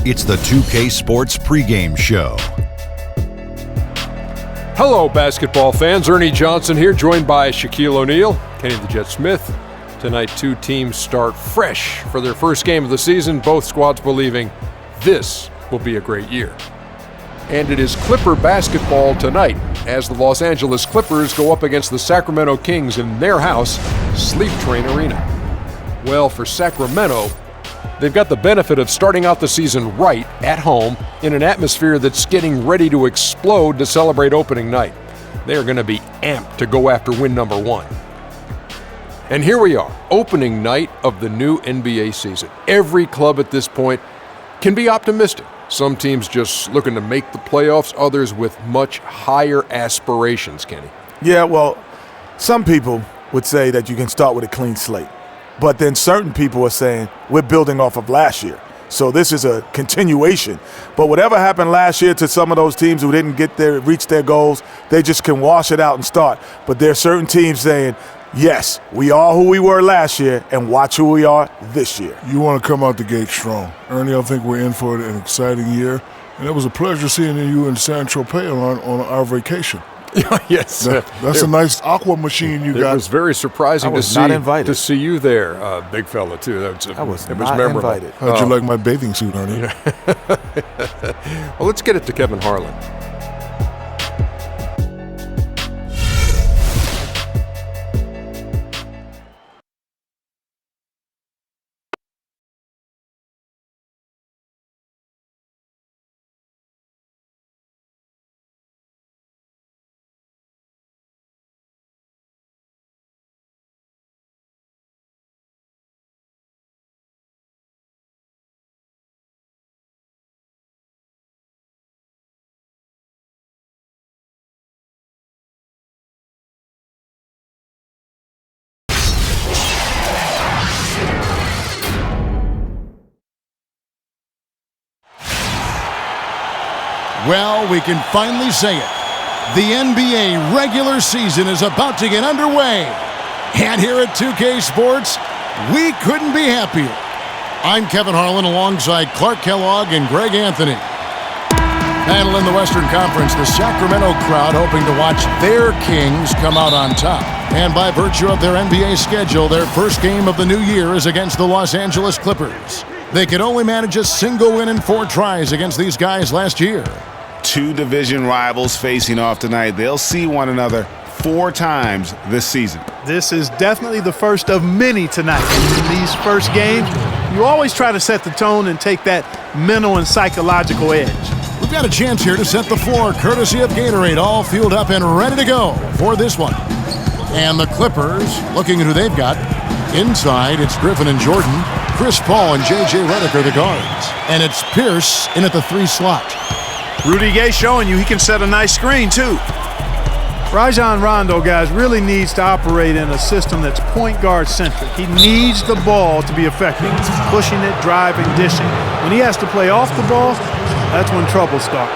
It's the 2K Sports pregame show. Hello, basketball fans. Ernie Johnson here, joined by Shaquille O'Neal, Kenny the Jet Smith. Tonight, two teams start fresh for their first game of the season, both squads believing this will be a great year. And it is Clipper basketball tonight as the Los Angeles Clippers go up against the Sacramento Kings in their house, Sleep Train Arena. Well, for Sacramento, they've got the benefit of starting out the season right at home in an atmosphere that's getting ready to explode to celebrate opening night. They are going to be amped to go after win number one. And here we are, opening night of the new NBA season. Every club at this point can be optimistic. Some teams just looking to make the playoffs, others with much higher aspirations, Kenny. Yeah, well, some people would say that you can start with a clean slate. But then certain people are saying we're building off of last year. So this is a continuation. But whatever happened last year to some of those teams who didn't reach their goals, they just can wash it out and start. But there are certain teams saying, yes, we are who we were last year, and watch who we are this year. You want to come out the gate strong. Ernie, I think we're in for an exciting year. And it was a pleasure seeing you in San Tropez on our vacation. Yes. That's a nice aqua machine you got. It was very surprising to see you there, big fella, too. I was not memorable. invited. How'd you like my bathing suit, Ernie? Well, let's get it to Kevin Harlan. Well, we can finally say it. The NBA regular season is about to get underway. And here at 2K Sports, we couldn't be happier. I'm Kevin Harlan alongside Clark Kellogg and Greg Anthony. Battle in the Western Conference, the Sacramento crowd hoping to watch their Kings come out on top. And by virtue of their NBA schedule, their first game of the new year is against the Los Angeles Clippers. They could only manage a single win in 4 tries against these guys last year. Two division rivals facing off tonight. They'll see one another 4 times this season. This is definitely the first of many tonight. In these first games, you always try to set the tone and take that mental and psychological edge. We've got a chance here to set the floor, courtesy of Gatorade, all fueled up and ready to go for this one. And the Clippers, looking at who they've got. Inside, it's Griffin and Jordan. Chris Paul and J.J. Redick are the guards. And it's Pierce in at the 3 slot. Rudy Gay showing you he can set a nice screen, too. Rajon Rondo, guys, really needs to operate in a system that's point guard centric. He needs the ball to be effective. Pushing it, driving, dishing. When he has to play off the ball, that's when trouble starts.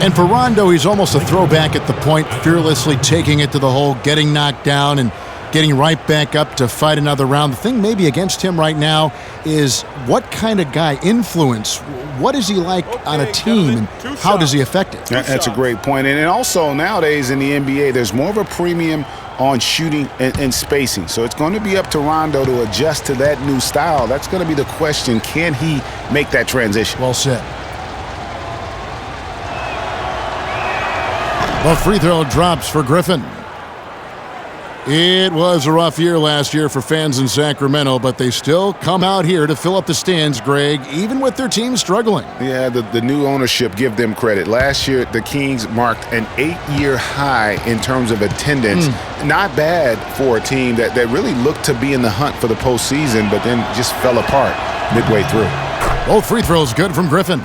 And for Rondo, he's almost a throwback at the point, fearlessly taking it to the hole, getting knocked down, and getting right back up to fight another round. The thing maybe against him right now is what kind of guy, influence, what is he like on a team, and how does he affect it? That's a great point. And also nowadays in the NBA, there's more of a premium on shooting and spacing. So it's going to be up to Rondo to adjust to that new style. That's going to be the question. Can he make that transition? Well said. The free throw drops for Griffin. It was a rough year last year for fans in Sacramento, but they still come out here to fill up the stands, Greg, even with their team struggling. Yeah, the new ownership, give them credit. Last year, the Kings marked an 8-year high in terms of attendance. Not bad for a team that really looked to be in the hunt for the postseason, but then just fell apart midway through. Both free throws good from Griffin.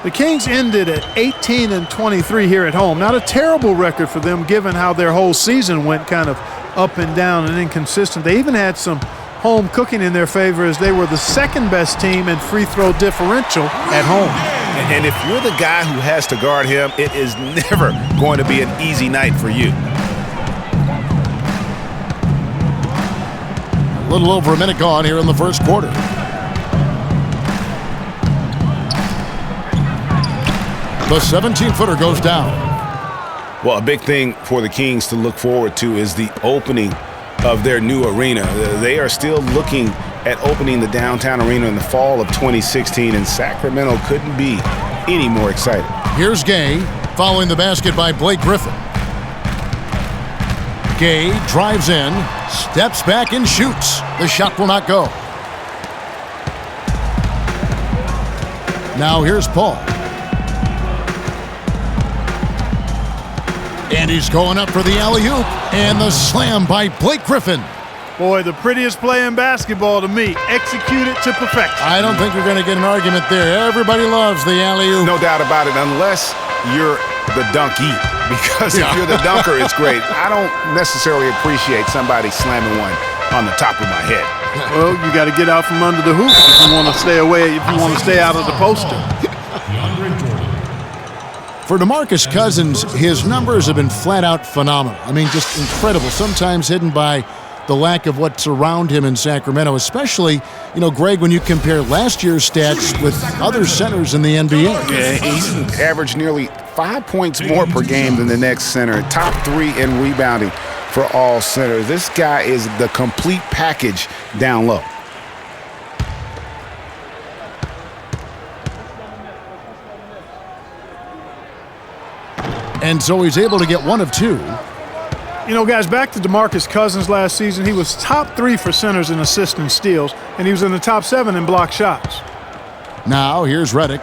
The Kings ended at 18-23 here at home. Not a terrible record for them given how their whole season went kind of up and down and inconsistent. They even had some home cooking in their favor as they were the second best team in free throw differential at home. And if you're the guy who has to guard him, it is never going to be an easy night for you. A little over a minute gone here in the first quarter. The 17-footer goes down. Well, a big thing for the Kings to look forward to is the opening of their new arena. They are still looking at opening the downtown arena in the fall of 2016, and Sacramento couldn't be any more excited. Here's Gay, following the basket by Blake Griffin. Gay drives in, steps back and shoots. The shot will not go. Now here's Paul. And he's going up for the alley-oop, and the slam by Blake Griffin. Boy, the prettiest play in basketball to me. Executed to perfection. I don't think we're going to get an argument there. Everybody loves the alley-oop. No doubt about it, unless you're the donkey. Because if you're the dunker, it's great. I don't necessarily appreciate somebody slamming one on the top of my head. Well, you got to get out from under the hoop if you want to stay away, if you want to stay out of the poster. For DeMarcus Cousins, his numbers have been flat out phenomenal. I mean, just incredible. Sometimes hidden by the lack of what's around him in Sacramento, especially, Greg, when you compare last year's stats with other centers in the NBA. Yeah, he's averaged nearly 5 points more per game than the next center. Top 3 in rebounding for all centers. This guy is the complete package down low. And so he's able to get 1 of 2. Guys, back to DeMarcus Cousins last season. He was top 3 for centers in assists and steals, and he was in the top 7 in block shots. Now here's Redick.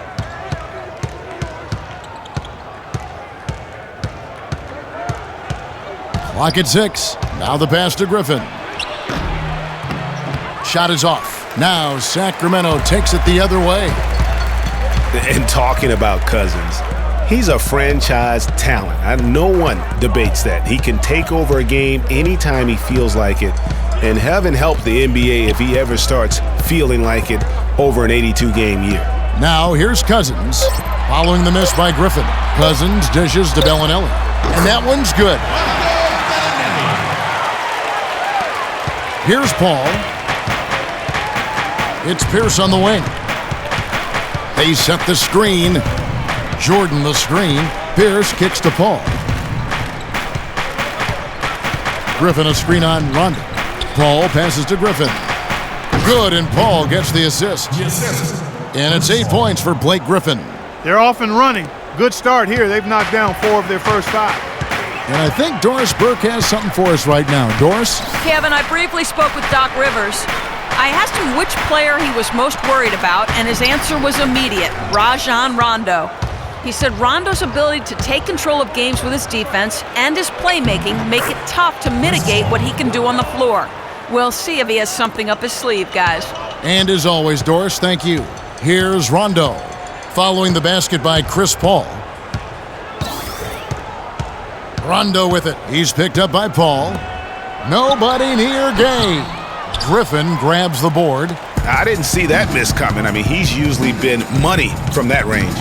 Clock at 6. Now the pass to Griffin. Shot is off. Now Sacramento takes it the other way. And talking about Cousins, he's a franchise talent. No one debates that. He can take over a game anytime he feels like it. And heaven help the NBA if he ever starts feeling like it over an 82-game year. Now here's Cousins, following the miss by Griffin. Cousins dishes to Bellinelli. And that one's good. Here's Paul. It's Pierce on the wing. They set the screen. Jordan the screen. Pierce kicks to Paul. Griffin a screen on Rondo. Paul passes to Griffin. Good, and Paul gets the assist. And it's 8 points for Blake Griffin. They're off and running. Good start here. They've knocked down 4 of their first 5. And I think Doris Burke has something for us right now. Doris? Kevin, I briefly spoke with Doc Rivers. I asked him which player he was most worried about, and his answer was immediate: Rajon Rondo. He said Rondo's ability to take control of games with his defense and his playmaking make it tough to mitigate what he can do on the floor. We'll see if he has something up his sleeve, guys. And as always, Doris, thank you. Here's Rondo, following the basket by Chris Paul. Rondo with it. He's picked up by Paul. Nobody near Gay. Griffin grabs the board. I didn't see that miss coming. I mean, he's usually been money from that range.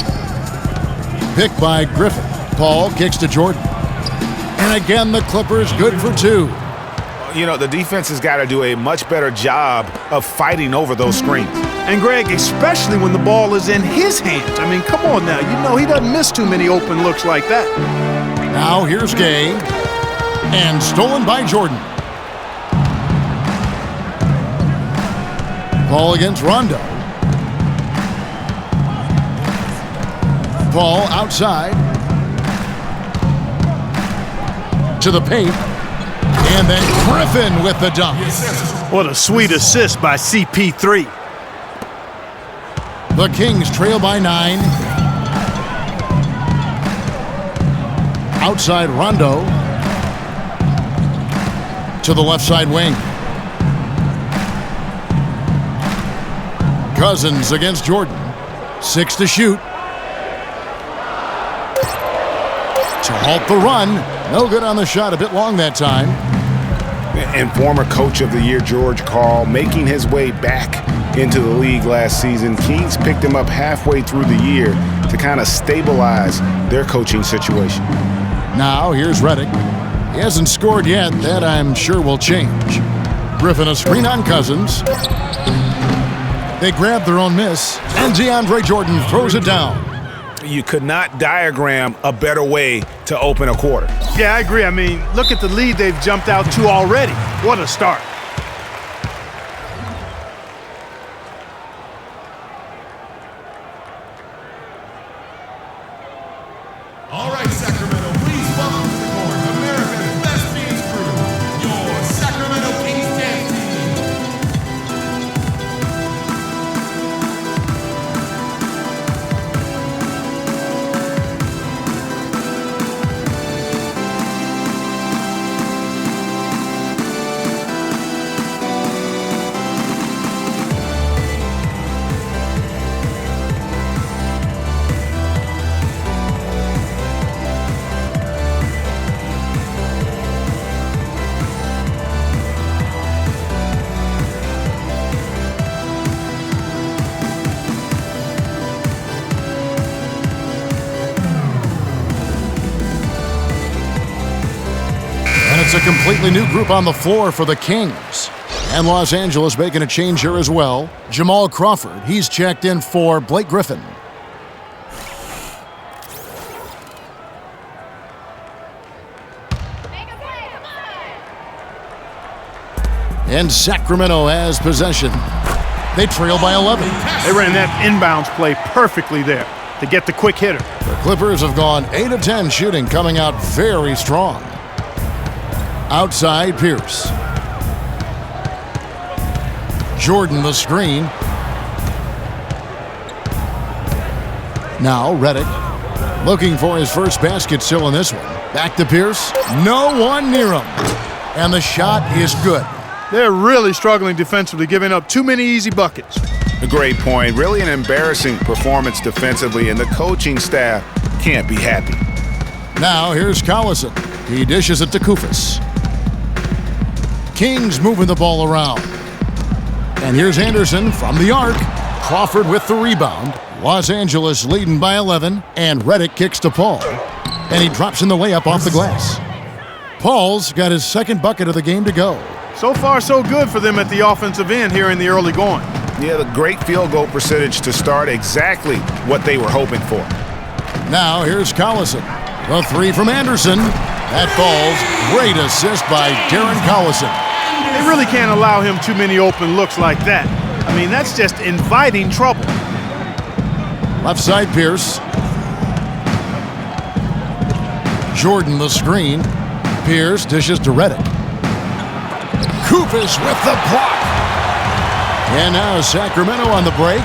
Picked by Griffin. Paul kicks to Jordan. And again, the Clippers good for 2. The defense has got to do a much better job of fighting over those screens. And Greg, especially when the ball is in his hands. I mean, come on now. He doesn't miss too many open looks like that. Now here's Gay. And stolen by Jordan. Paul against Rondo. Paul outside. To the paint. And then Griffin with the dunk. What a sweet assist by CP3. The Kings trail by 9. Outside Rondo. To the left side wing. Cousins against Jordan. 6 to shoot. To halt the run. No good on the shot. A bit long that time. And former Coach of the Year George Karl making his way back into the league last season. Kings picked him up halfway through the year to kind of stabilize their coaching situation. Now here's Redick. He hasn't scored yet. That I'm sure will change. Griffin a screen on Cousins. They grab their own miss, and DeAndre Jordan throws it down. You could not diagram a better way to open a quarter. Yeah, I agree. I mean, look at the lead they've jumped out to already. What a start. All right, Sacramento, please welcome to the court America's best dance crew, your Sacramento Kings dance team. It's a completely new group on the floor for the Kings. And Los Angeles making a change here as well. Jamal Crawford, he's checked in for Blake Griffin. And Sacramento has possession. They trail by 11. They ran that inbounds play perfectly there to get the quick hitter. The Clippers have gone 8 of 10 shooting, coming out very strong. Outside, Pierce. Jordan the screen. Now Redick looking for his first basket still in this one. Back to Pierce. No one near him. And the shot is good. They're really struggling defensively, giving up too many easy buckets. A great point. Really an embarrassing performance defensively, and the coaching staff can't be happy. Now here's Collison. He dishes it to Koufos. Kings moving the ball around. And here's Anderson from the arc. Crawford with the rebound. Los Angeles leading by 11. And Redick kicks to Paul. And he drops in the layup off the glass. Paul's got his second bucket of the game to go. So far, so good for them at the offensive end here in the early going. Yeah, the great field goal percentage to start, exactly what they were hoping for. Now here's Collison. The three from Anderson. That falls. Great assist by Darren Collison. They really can't allow him too many open looks like that. I mean, that's just inviting trouble. Left side, Pierce. Jordan the screen. Pierce dishes to Redick. Koufos with the block. And now Sacramento on the break.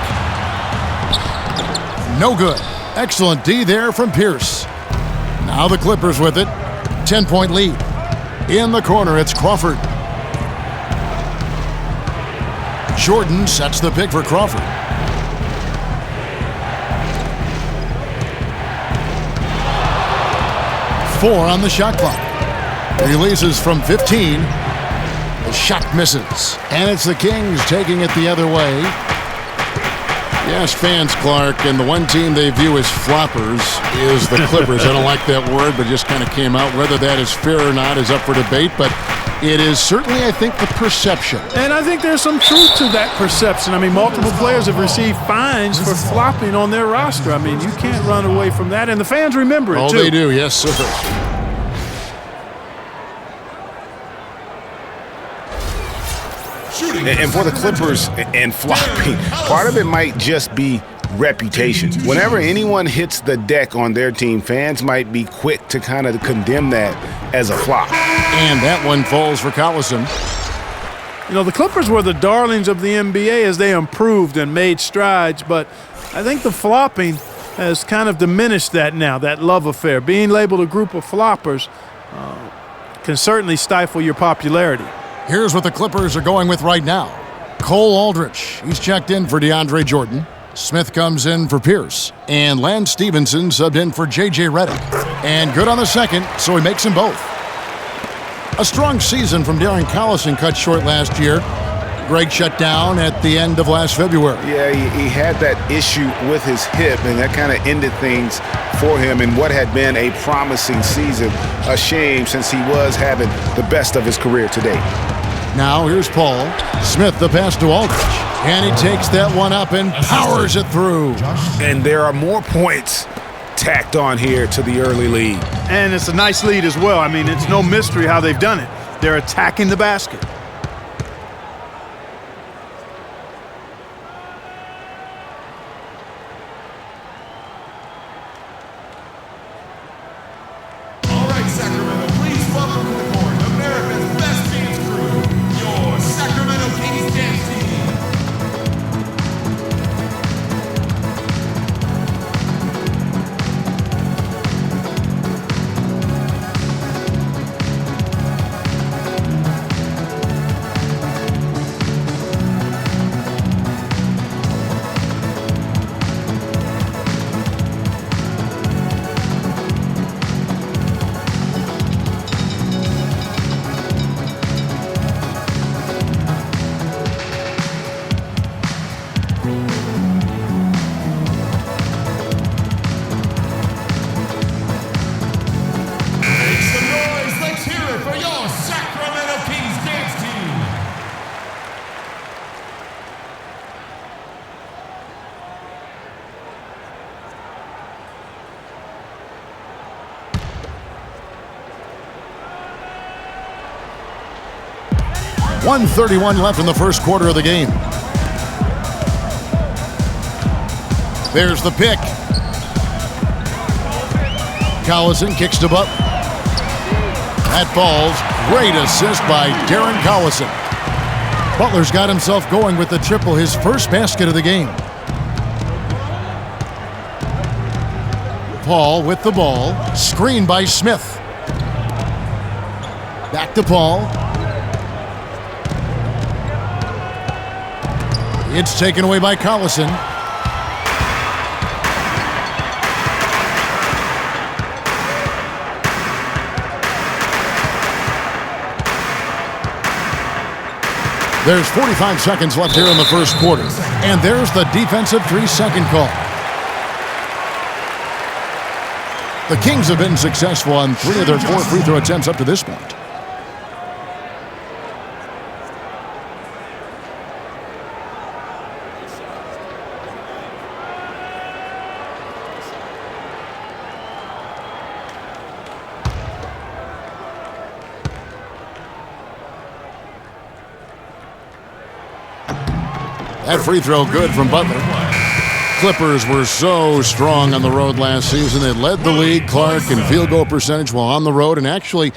No good. Excellent D there from Pierce. Now the Clippers with it. 10-point lead. In the corner, it's Crawford. Jordan sets the pick for Crawford. Four on the shot clock. Releases from 15. The shot misses. And it's the Kings taking it the other way. Yes, fans, Clark, and the one team they view as floppers is the Clippers. I don't like that word, but just kind of came out. Whether that is fair or not is up for debate, but it is certainly, I think, the perception. And I think there's some truth to that perception. I mean, multiple players have received fines for flopping on their roster. I mean, you can't run away from that, and the fans remember it, too. Oh, they do, yes, sir. And for the Clippers and flopping, part of it might just be reputation. Whenever anyone hits the deck on their team, fans might be quick to kind of condemn that as a flop. And that one falls for Collison. You know, the Clippers were the darlings of the NBA as they improved and made strides, but I think the flopping has kind of diminished that now, that love affair. Being labeled a group of floppers can certainly stifle your popularity. Here's what the Clippers are going with right now. Cole Aldrich, he's checked in for DeAndre Jordan. Smith comes in for Pierce. And Lance Stevenson subbed in for J.J. Redick. And good on the second, so he makes them both. A strong season from Darren Collison cut short last year. Greg shut down at the end of last February. Yeah, he had that issue with his hip, and that kind of ended things for him in what had been a promising season. A shame, since he was having the best of his career to date. Now here's Paul. Smith the pass to Aldrich. And he takes that one up and powers it through. And there are more points tacked on here to the early lead. And it's a nice lead as well. I mean, it's no mystery how they've done it. They're attacking the basket. All right, Sacramento, please welcome to the court America's best dance crew, your Sacramento Kings dance team. Make some noise, let's hear it for your Sacramento Kings dance team. .131 left in the first quarter of the game. There's the pick. Collison kicks to Butler. That falls. Great assist by Darren Collison. Butler's got himself going with the triple, his first basket of the game. Paul with the ball. Screened by Smith. Back to Paul. It's taken away by Collison. There's 45 seconds left here in the first quarter. And there's the defensive 3-second call. The Kings have been successful on 3 of their 4 free throw attempts up to this point. That free throw good from Butler. Clippers were so strong on the road last season. They led the league, Clark, in field goal percentage while on the road. And actually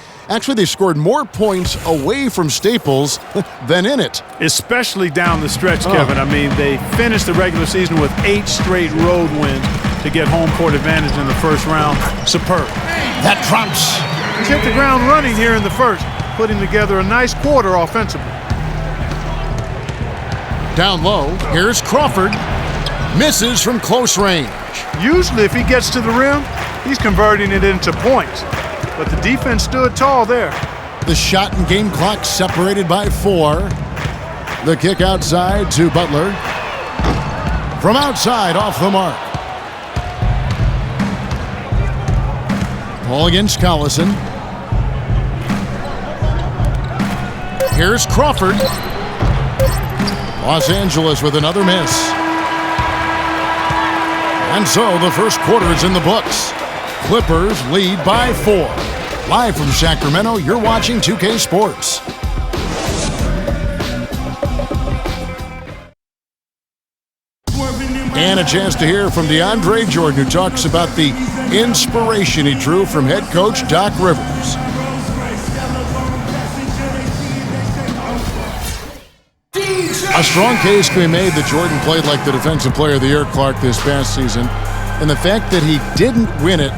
they scored more points away from Staples than in it. Especially down the stretch, Kevin. I mean, they finished the regular season with 8 straight road wins to get home court advantage in the first round. Superb. That drops. He's hit the ground running here in the first, putting together a nice quarter offensively. Down low, here's Crawford. Misses from close range. Usually if he gets to the rim, he's converting it into points. But the defense stood tall there. The shot and game clock separated by 4. The kick outside to Butler. From outside, off the mark. Ball against Collison. Here's Crawford. Los Angeles with another miss. And so the first quarter is in the books. Clippers lead by 4. Live from Sacramento, you're watching 2K Sports. And a chance to hear from DeAndre Jordan, who talks about the inspiration he drew from head coach Doc Rivers. A strong case can be made that Jordan played like the Defensive Player of the Year, Clark, this past season. And the fact that he didn't win it,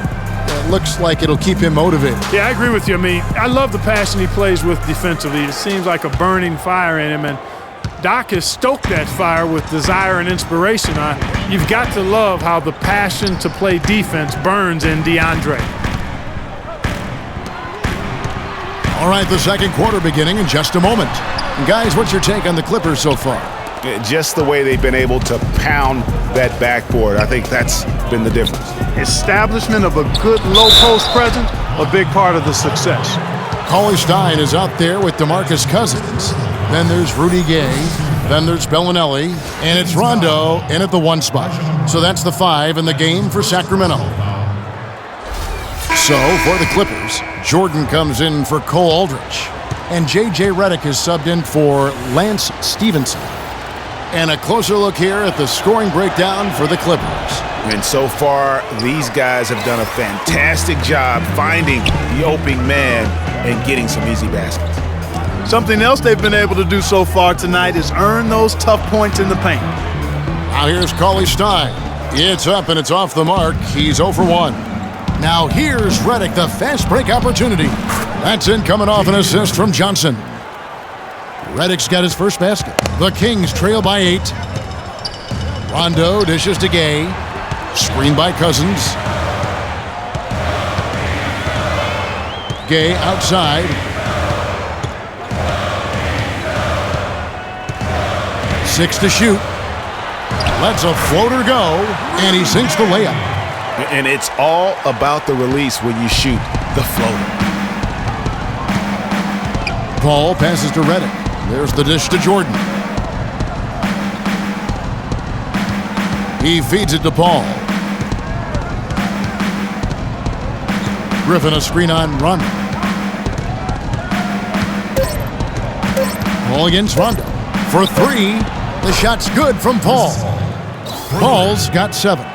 looks like it'll keep him motivated. Yeah, I agree with you. I mean, I love the passion he plays with defensively. It seems like a burning fire in him, and Doc has stoked that fire with desire and inspiration. You've got to love how the passion to play defense burns in DeAndre. All right, the second quarter beginning in just a moment. And guys, what's your take on the Clippers so far? Just the way they've been able to pound that backboard. I think that's been the difference. Establishment of a good low post presence, a big part of the success. Cauley-Stein is out there with DeMarcus Cousins. Then there's Rudy Gay. Then there's Bellinelli. And it's Rondo in at the 1 spot. So that's the 5 in the game for Sacramento. So, for the Clippers, Jordan comes in for Cole Aldrich. And J.J. Redick is subbed in for Lance Stevenson. And a closer look here at the scoring breakdown for the Clippers. And so far, these guys have done a fantastic job finding the opening man and getting some easy baskets. Something else they've been able to do so far tonight is earn those tough points in the paint. Now here's Cauley Stein. It's up and it's off the mark. He's 0 for 1. Now here's Redick, the fast break opportunity. That's in, coming off an assist from Johnson. Redick's got his first basket. The Kings trail by 8. Rondo dishes to Gay. Screen by Cousins. Gay outside. 6 to shoot. Lets a floater go, and he sinks the layup. And it's all about the release when you shoot the floater. Paul passes to Redick. There's the dish to Jordan. He feeds it to Paul. Griffin a screen on Rondo. Paul against Rondo. For 3, the shot's good from Paul. Paul's got 7.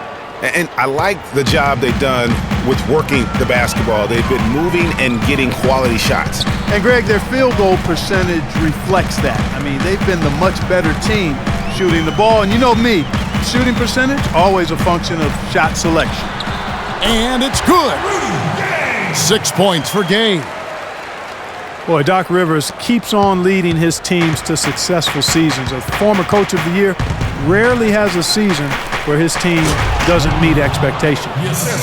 And I like the job they've done with working the basketball. They've been moving and getting quality shots. And Greg, their field goal percentage reflects that. I mean, they've been the much better team shooting the ball. And you know me, shooting percentage, always a function of shot selection. And it's good. 6 points for Gay. Boy, Doc Rivers keeps on leading his teams to successful seasons. A former coach of the year rarely has a season where his team doesn't meet expectations.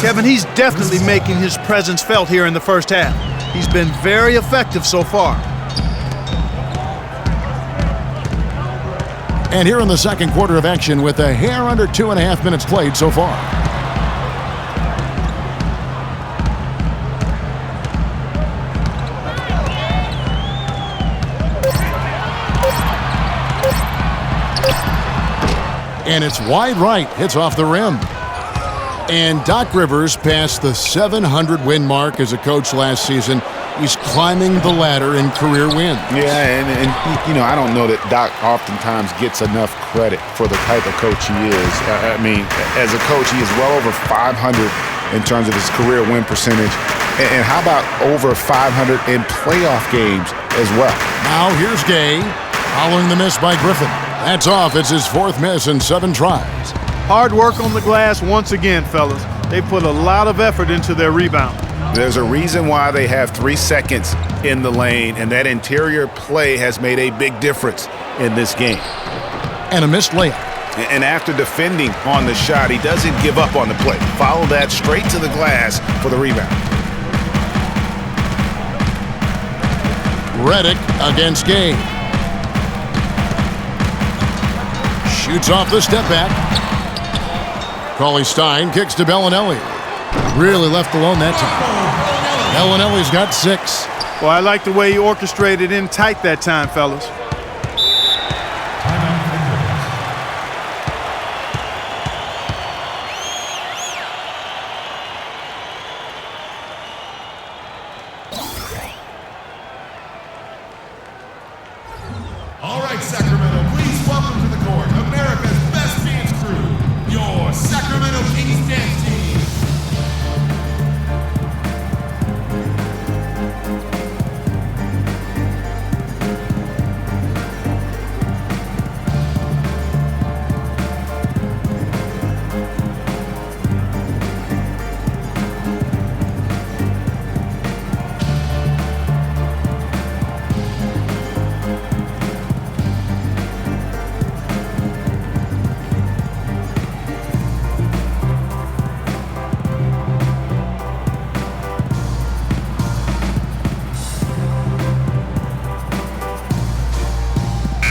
Kevin, he's definitely making his presence felt here in the first half. He's been very effective so far. And here in the second quarter of action with a hair under 2.5 minutes played so far. And it's wide right, hits off the rim. And Doc Rivers passed the 700-win mark as a coach last season. He's climbing the ladder in career wins. Yeah, and you know, I don't know that Doc oftentimes gets enough credit for the type of coach he is. I mean, as a coach, he is well over 500 in terms of his career win percentage. And how about over 500 in playoff games as well? Now here's Gay, following the miss by Griffin. That's off. It's his 4th miss in 7 tries. Hard work on the glass once again, fellas. They put a lot of effort into their rebound. There's a reason why they have 3 seconds in the lane, and that interior play has made a big difference in this game. And a missed layup. And after defending on the shot, he doesn't give up on the play. Follow that straight to the glass for the rebound. Redick against Gay. Shoots off the step back. Cauley Stein kicks to Bellinelli. Really left alone that time. Bellinelli's got 6. Well, I like the way he orchestrated in tight that time, fellas. All right, Sacramento, please welcome to the court America's best dance crew, your Sacramento Kings dance team.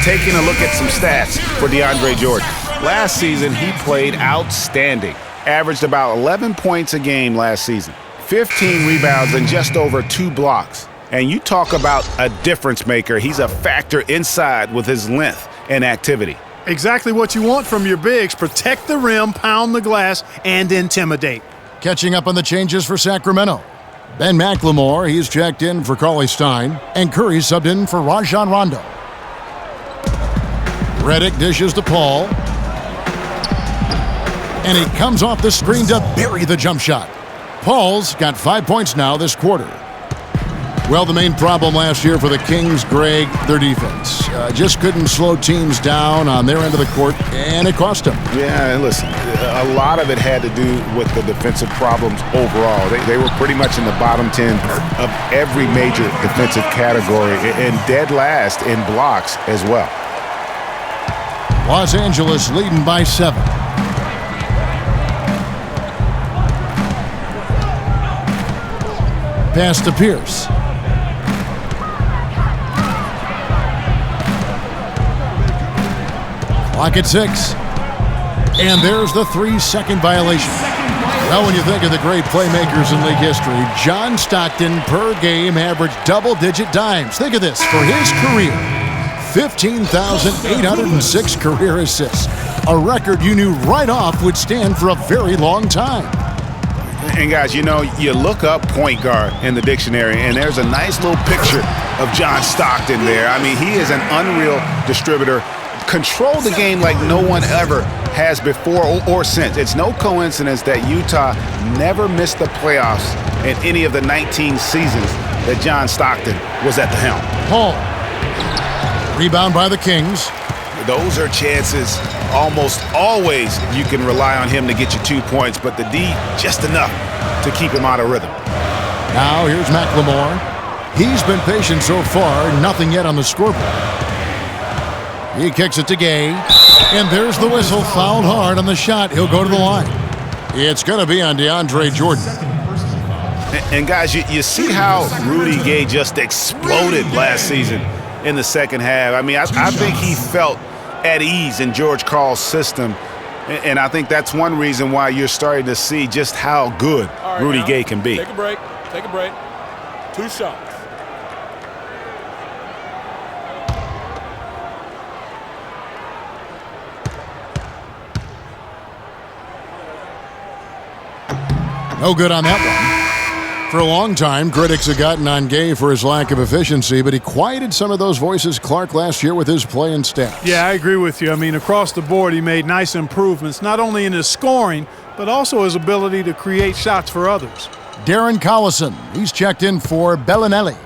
Taking a look at some stats for DeAndre Jordan. Last season, he played outstanding. Averaged about 11 points a game last season. 15 rebounds and just over 2 blocks. And you talk about a difference maker. He's a factor inside with his length and activity. Exactly what you want from your bigs. Protect the rim, pound the glass, and intimidate. Catching up on the changes for Sacramento. Ben McLemore, he's checked in for Cauley Stein, and Curry subbed in for Rajon Rondo. Redick dishes to Paul, and he comes off the screen to bury the jump shot. Paul's got 5 points now this quarter. Well, the main problem last year for the Kings, Greg, their defense. Just couldn't slow teams down on their end of the court, and it cost them. Yeah, and listen, a lot of it had to do with the defensive problems overall. They were pretty much in the bottom 10 of every major defensive category and dead last in blocks as well. Los Angeles leading by 7. Pass to Pierce. Clock at 6. And there's the 3-second violation. Well, when you think of the great playmakers in league history, John Stockton per game averaged double-digit dimes. Think of this. For his career, 15,806 career assists. A record you knew right off would stand for a very long time. And guys, you know, you look up point guard in the dictionary, and there's a nice little picture of John Stockton there. I mean, he is an unreal distributor. Control the game like no one ever has before or since. It's no coincidence that Utah never missed the playoffs in any of the 19 seasons that John Stockton was at the helm. Paul. Rebound by the Kings. Those are chances almost always you can rely on him to get you 2 points, but the D just enough to keep him out of rhythm. Now here's McLemore. He's been patient so far, nothing yet on the scoreboard. He kicks it to Gay, and there's the whistle, fouled hard on the shot. He'll go to the line. It's going to be on DeAndre Jordan. And guys, you see how Rudy Gay just exploded last season in the second half. I mean, I think he felt at ease in George Karl's system, and I think that's one reason why you're starting to see just how good Rudy Gay can be. Take a break. Take a break. 2 shots. No good on that one. For a long time, critics have gotten on Gay for his lack of efficiency, but he quieted some of those voices, Clark, last year with his play and stats. Yeah, I agree with you. I mean, across the board, he made nice improvements, not only in his scoring, but also his ability to create shots for others. Darren Collison, he's checked in for Bellinelli.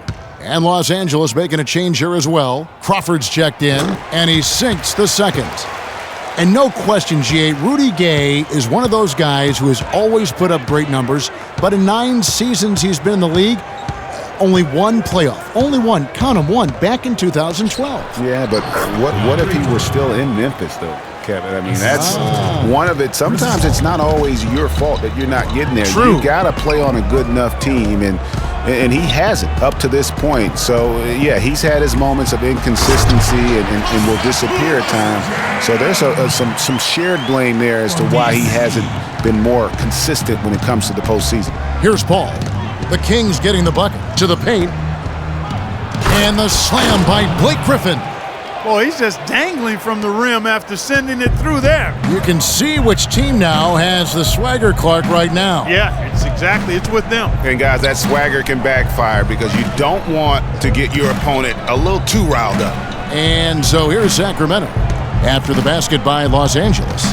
And Los Angeles making a change here as well. Crawford's checked in, and he sinks the second. And no question, G.A., Rudy Gay is one of those guys who has always put up great numbers, but in 9 seasons he's been in the league, only one playoff. Only one. Count them, one. Back in 2012. Yeah, but what if he were still in Memphis, though, Kevin? I mean, that's one of it. Sometimes it's not always your fault that you're not getting there. True. You got to play on a good enough team, and he hasn't up to this point. So, yeah, he's had his moments of inconsistency and will disappear at times. So there's some shared blame there as to why he hasn't been more consistent when it comes to the postseason. Here's Paul. The Kings getting the bucket to the paint. And the slam by Blake Griffin. Boy, he's just dangling from the rim after sending it through there. You can see which team now has the swagger, Clark, right now. Yeah, it's with them. And, guys, that swagger can backfire because you don't want to get your opponent a little too riled up. And so here's Sacramento. After the basket by Los Angeles.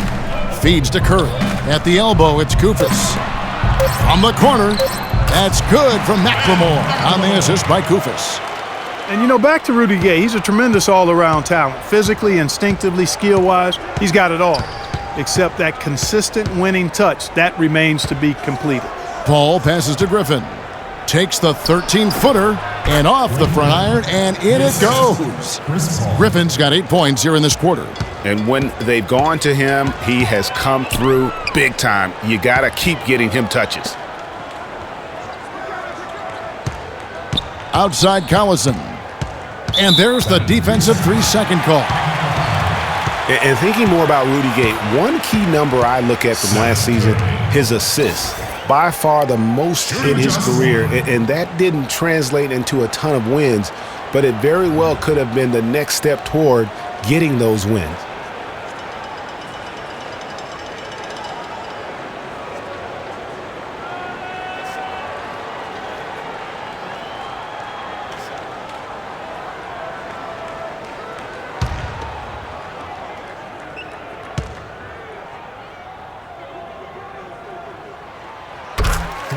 Feeds to Curry. At the elbow, it's Koufos. From the corner, that's good from McLemore on the assist by Koufos. And, you know, back to Rudy Gay, he's a tremendous all-around talent. Physically, instinctively, skill-wise, he's got it all. Except that consistent winning touch, that remains to be completed. Paul passes to Griffin. Takes the 13-footer and off the front iron, and in it goes. Griffin's got 8 points here in this quarter. And when they've gone to him, he has come through big time. You got to keep getting him touches. Outside Collison. And there's the defensive 3-second call. And thinking more about Rudy Gay, one key number I look at from last season, his assists. By far the most in his career, and that didn't translate into a ton of wins, but it very well could have been the next step toward getting those wins.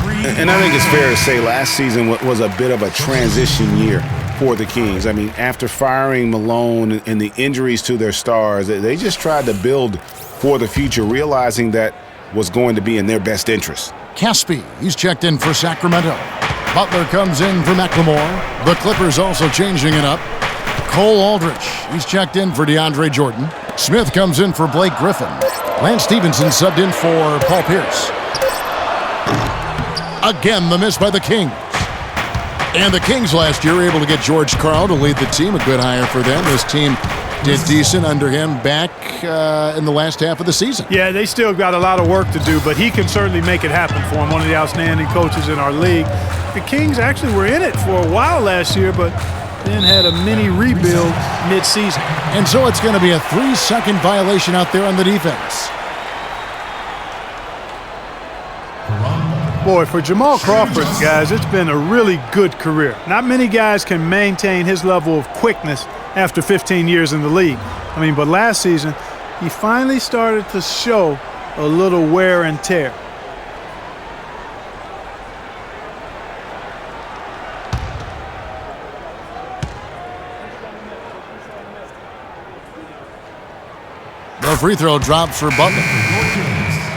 And I think it's fair to say last season was a bit of a transition year for the Kings. I mean, after firing Malone and the injuries to their stars, they just tried to build for the future, realizing that was going to be in their best interest. Caspi, he's checked in for Sacramento. Butler comes in for McLemore. The Clippers also changing it up. Cole Aldrich, he's checked in for DeAndre Jordan. Smith comes in for Blake Griffin. Lance Stevenson subbed in for Paul Pierce. Again, the miss by the Kings. And the Kings last year were able to get George Karl to lead the team, a good hire for them. This team did decent under him back in the last half of the season. Yeah, they still got a lot of work to do, but he can certainly make it happen for him, one of the outstanding coaches in our league. The Kings actually were in it for a while last year, but then had a mini rebuild mid-season. And so it's going to be a 3-second violation out there on the defense. Boy, for Jamal Crawford, guys, it's been a really good career. Not many guys can maintain his level of quickness after 15 years in the league. I mean, but last season, he finally started to show a little wear and tear. The free throw drops for Butler.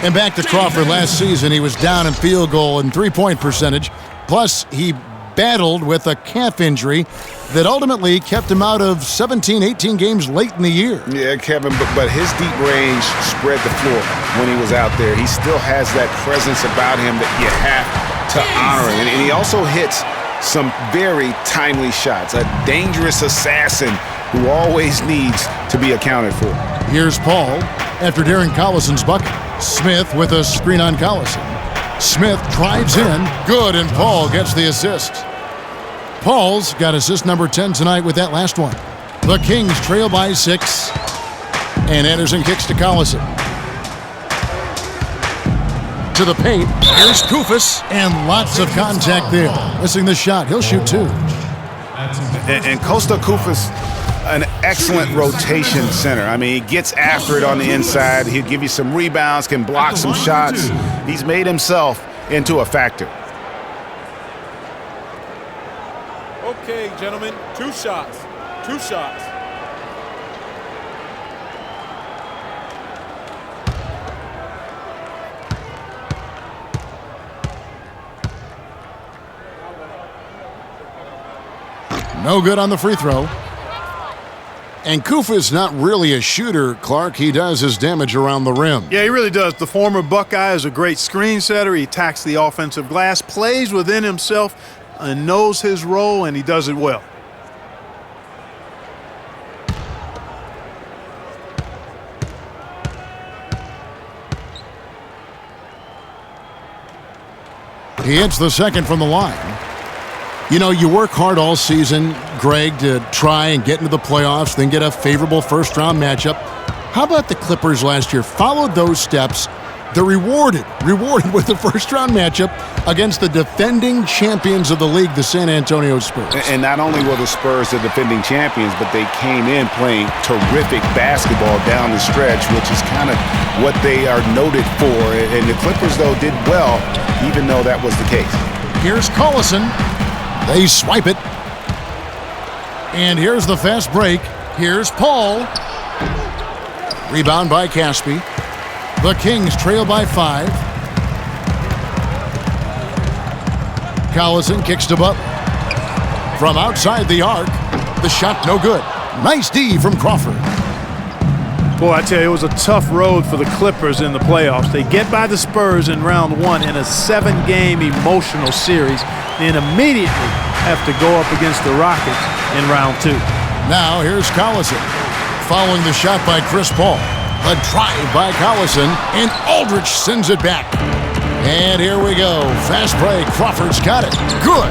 And back to Crawford last season, he was down in field goal and three-point percentage. Plus, he battled with a calf injury that ultimately kept him out of 17, 18 games late in the year. Yeah, Kevin, but his deep range spread the floor when he was out there. He still has that presence about him that you have to honor. And he also hits some very timely shots. A dangerous assassin who always needs to be accounted for. Here's Paul after Darren Collison's bucket. Smith with a screen on Collison. Smith drives in. Good, and Paul gets the assist. Paul's got assist number 10 tonight with that last one. The Kings trail by 6. And Anderson kicks to Collison. To the paint. Here's Koufos. And lots of contact there. Missing the shot. He'll shoot 2. And Kosta Koufos, an excellent rotation center. I mean, he gets after it on the inside. He'll give you some rebounds, can block some shots. He's made himself into a factor. Okay, gentlemen, 2 shots. 2 shots. No good on the free throw. And Koufos not really a shooter, Clark. He does his damage around the rim. Yeah, he really does. The former Buckeye is a great screen setter. He attacks the offensive glass, plays within himself, and knows his role, and he does it well. He hits the second from the line. You know, you work hard all season, Greg, to try and get into the playoffs, then get a favorable first-round matchup. How about the Clippers last year? Followed those steps. They're rewarded with the first-round matchup against the defending champions of the league, the San Antonio Spurs. And not only were the Spurs the defending champions, but they came in playing terrific basketball down the stretch, which is kind of what they are noted for. And the Clippers, though, did well, even though that was the case. Here's Collison. They swipe it. And here's the fast break. Here's Paul. Rebound by Caspi. The Kings trail by 5. Collison kicks to Butler. From outside the arc, the shot no good. Nice D from Crawford. Boy, I tell you, it was a tough road for the Clippers in the playoffs. They get by the Spurs in round 1 in a 7-game emotional series, then immediately have to go up against the Rockets in round 2. Now here's Collison. Following the shot by Chris Paul. A drive by Collison, and Aldrich sends it back. And here we go. Fast break. Crawford's got it. Good.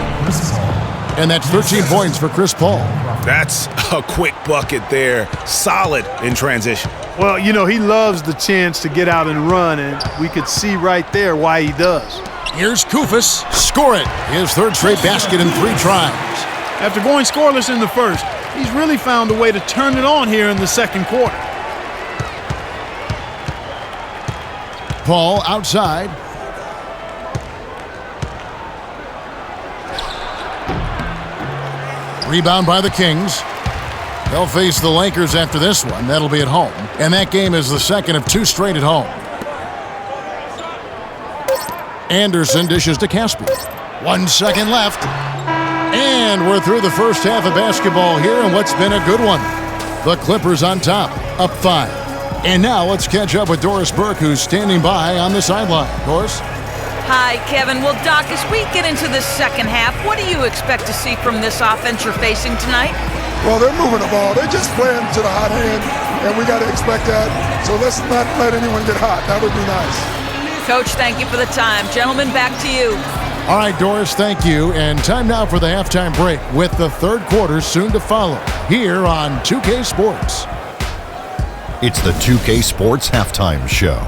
And that's 13 points for Chris Paul. That's a quick bucket there. Solid in transition. Well, you know, he loves the chance to get out and run, and we could see right there why he does. Here's Koufos. Score it. His 3rd straight basket in 3 tries. After going scoreless in the first, he's really found a way to turn it on here in the second quarter. Paul outside. Rebound by the Kings. They'll face the Lakers after this one. That'll be at home. And that game is the second of 2 straight at home. Anderson dishes to Caspi. 1 second left. And we're through the first half of basketball here in what's been a good one. The Clippers on top, up 5. And now let's catch up with Doris Burke, who's standing by on the sideline. Doris? Hi, Kevin. Well, Doc, as we get into the second half, what do you expect to see from this offense you're facing tonight? Well, they're moving the ball. They're just playing to the hot hand, and we got to expect that. So let's not let anyone get hot. That would be nice. Coach, thank you for the time. Gentlemen, back to you. All right, Doris, thank you. And time now for the halftime break with the third quarter soon to follow here on 2K Sports. It's the 2K Sports Halftime Show.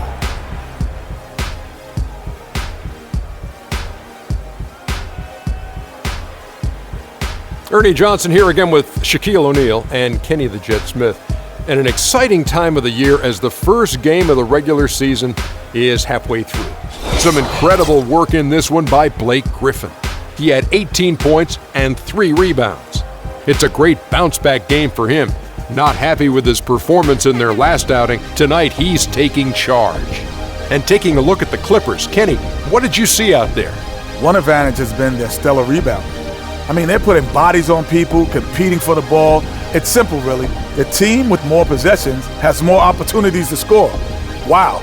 Ernie Johnson here again with Shaquille O'Neal and Kenny the Jet Smith. And an exciting time of the year as the first game of the regular season is halfway through. Some incredible work in this one by Blake Griffin. He had 18 points and 3 rebounds. It's a great bounce-back game for him. Not happy with his performance in their last outing, tonight he's taking charge. And taking a look at the Clippers, Kenny, what did you see out there? One advantage has been their stellar rebounding. I mean, they're putting bodies on people, competing for the ball. It's simple, really. The team with more possessions has more opportunities to score. Wow.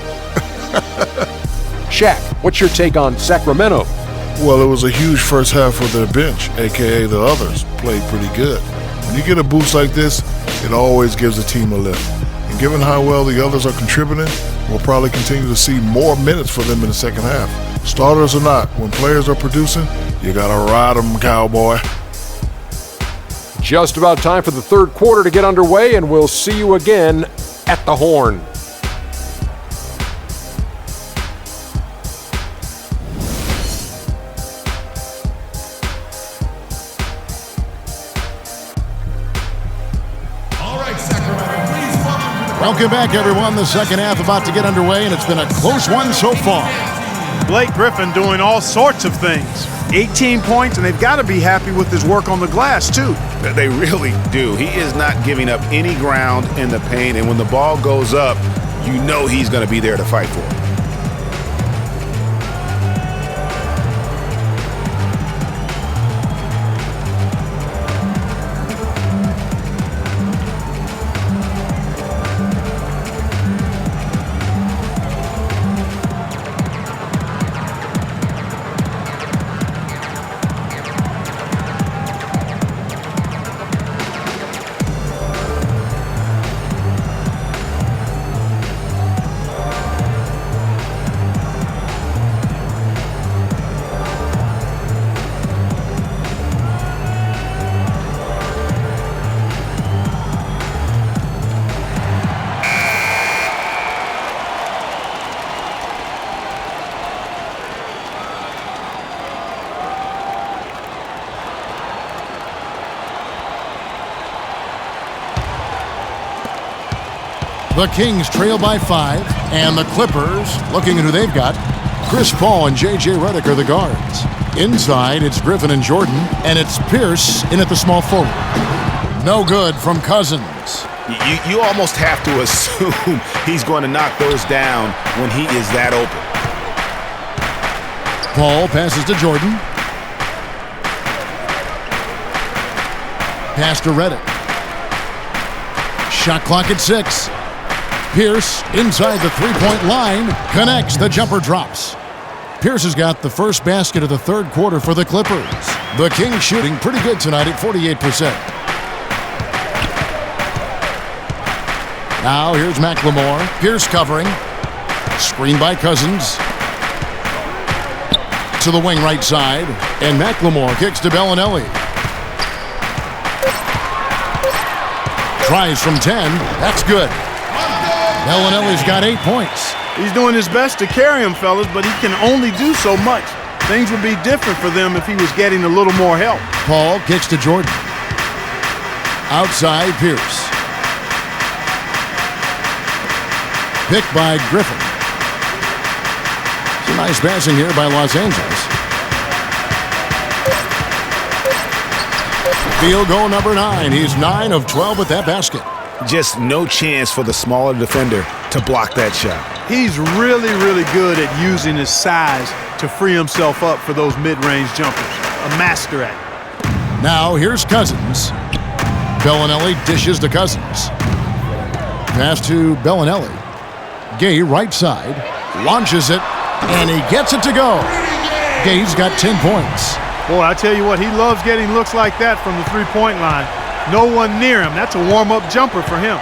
Shaq, what's your take on Sacramento? Well, it was a huge first half for their bench, a.k.a. the others, played pretty good. When you get a boost like this, it always gives the team a lift. And given how well the others are contributing, we'll probably continue to see more minutes for them in the second half. Starters or not, when players are producing, you gotta ride them, cowboy. Just about time for the third quarter to get underway, and we'll see you again at the Horn. Welcome back, everyone. The second half about to get underway, and it's been a close one so far. Blake Griffin doing all sorts of things. 18 points, and they've got to be happy with his work on the glass, too. They really do. He is not giving up any ground in the paint, and when the ball goes up, you know he's going to be there to fight for it. The Kings trail by 5, and the Clippers, looking at who they've got, Chris Paul and J.J. Redick are the guards. Inside, it's Griffin and Jordan, and it's Pierce in at the small forward. No good from Cousins. You almost have to assume he's going to knock those down when he is that open. Paul passes to Jordan. Pass to Redick. Shot clock at 6. Pierce inside the three-point line, connects, the jumper drops. Pierce has got the first basket of the third quarter for the Clippers. The Kings shooting pretty good tonight at 48%. Now here's McLemore. Pierce covering. Screen by Cousins. To the wing right side. And McLemore kicks to Bellinelli. Tries from 10. That's good. Bellinelli's got 8 points. He's doing his best to carry him, fellas, but he can only do so much. Things would be different for them if he was getting a little more help. Paul kicks to Jordan. Outside, Pierce. Picked by Griffin. Some nice passing here by Los Angeles. Field goal number 9. He's 9 of 12 with that basket. Just no chance for the smaller defender to block that shot. He's really, really good at using his size to free himself up for those mid-range jumpers. A master at it. Now here's Cousins. Bellinelli dishes to Cousins. Pass to Bellinelli. Gay right side. Launches it. And he gets it to go. Gay's got 10 points. Boy, I tell you what, he loves getting looks like that from the three-point line. No one near him. That's a warm-up jumper for him.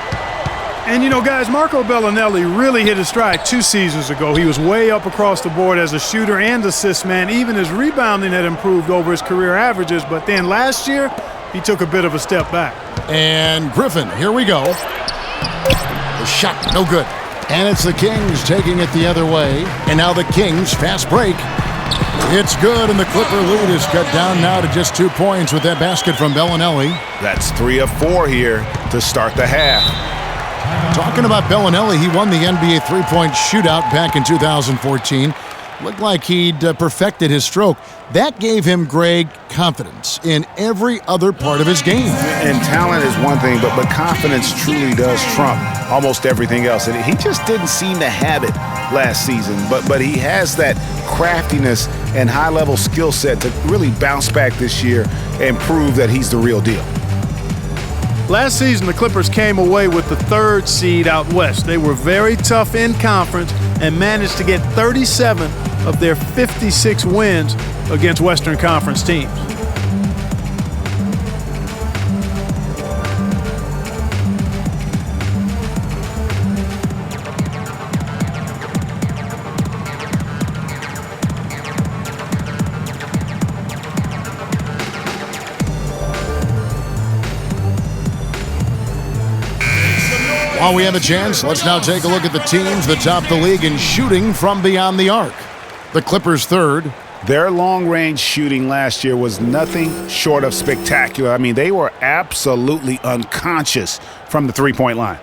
And, you know, guys, Marco Bellinelli really hit his stride 2 seasons ago. He was way up across the board as a shooter and assist man. Even his rebounding had improved over his career averages. But then last year, he took a bit of a step back. And Griffin, here we go. The shot, no good. And it's the Kings taking it the other way. And now the Kings fast break. It's good, and the Clipper lead is cut down now to just 2 points with that basket from Bellinelli. That's 3 of 4 here to start the half. Talking about Bellinelli, he won the NBA three-point shootout back in 2014. Looked like he'd perfected his stroke. That gave him, Greg, confidence in every other part of his game. And talent is one thing, but confidence truly does trump almost everything else. And he just didn't seem to have it last season. But he has that craftiness and high-level skill set to really bounce back this year and prove that he's the real deal. Last season, the Clippers came away with the 3rd seed out west. They were very tough in conference and managed to get 37 of their 56 wins against Western Conference teams. While we have a chance, let's now take a look at the teams that top the league in shooting from beyond the arc. The Clippers 3rd. Their long-range shooting last year was nothing short of spectacular. I mean, they were absolutely unconscious from the three-point line.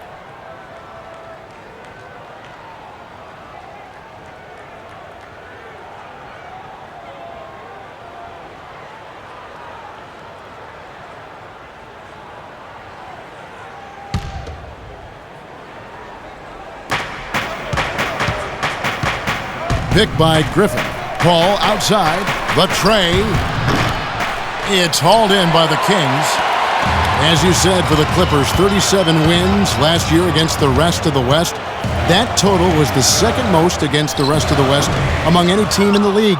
Picked by Griffin. Paul outside. The tray. It's hauled in by the Kings. As you said, for the Clippers, 37 wins last year against the rest of the West. That total was the 2nd most against the rest of the West among any team in the league.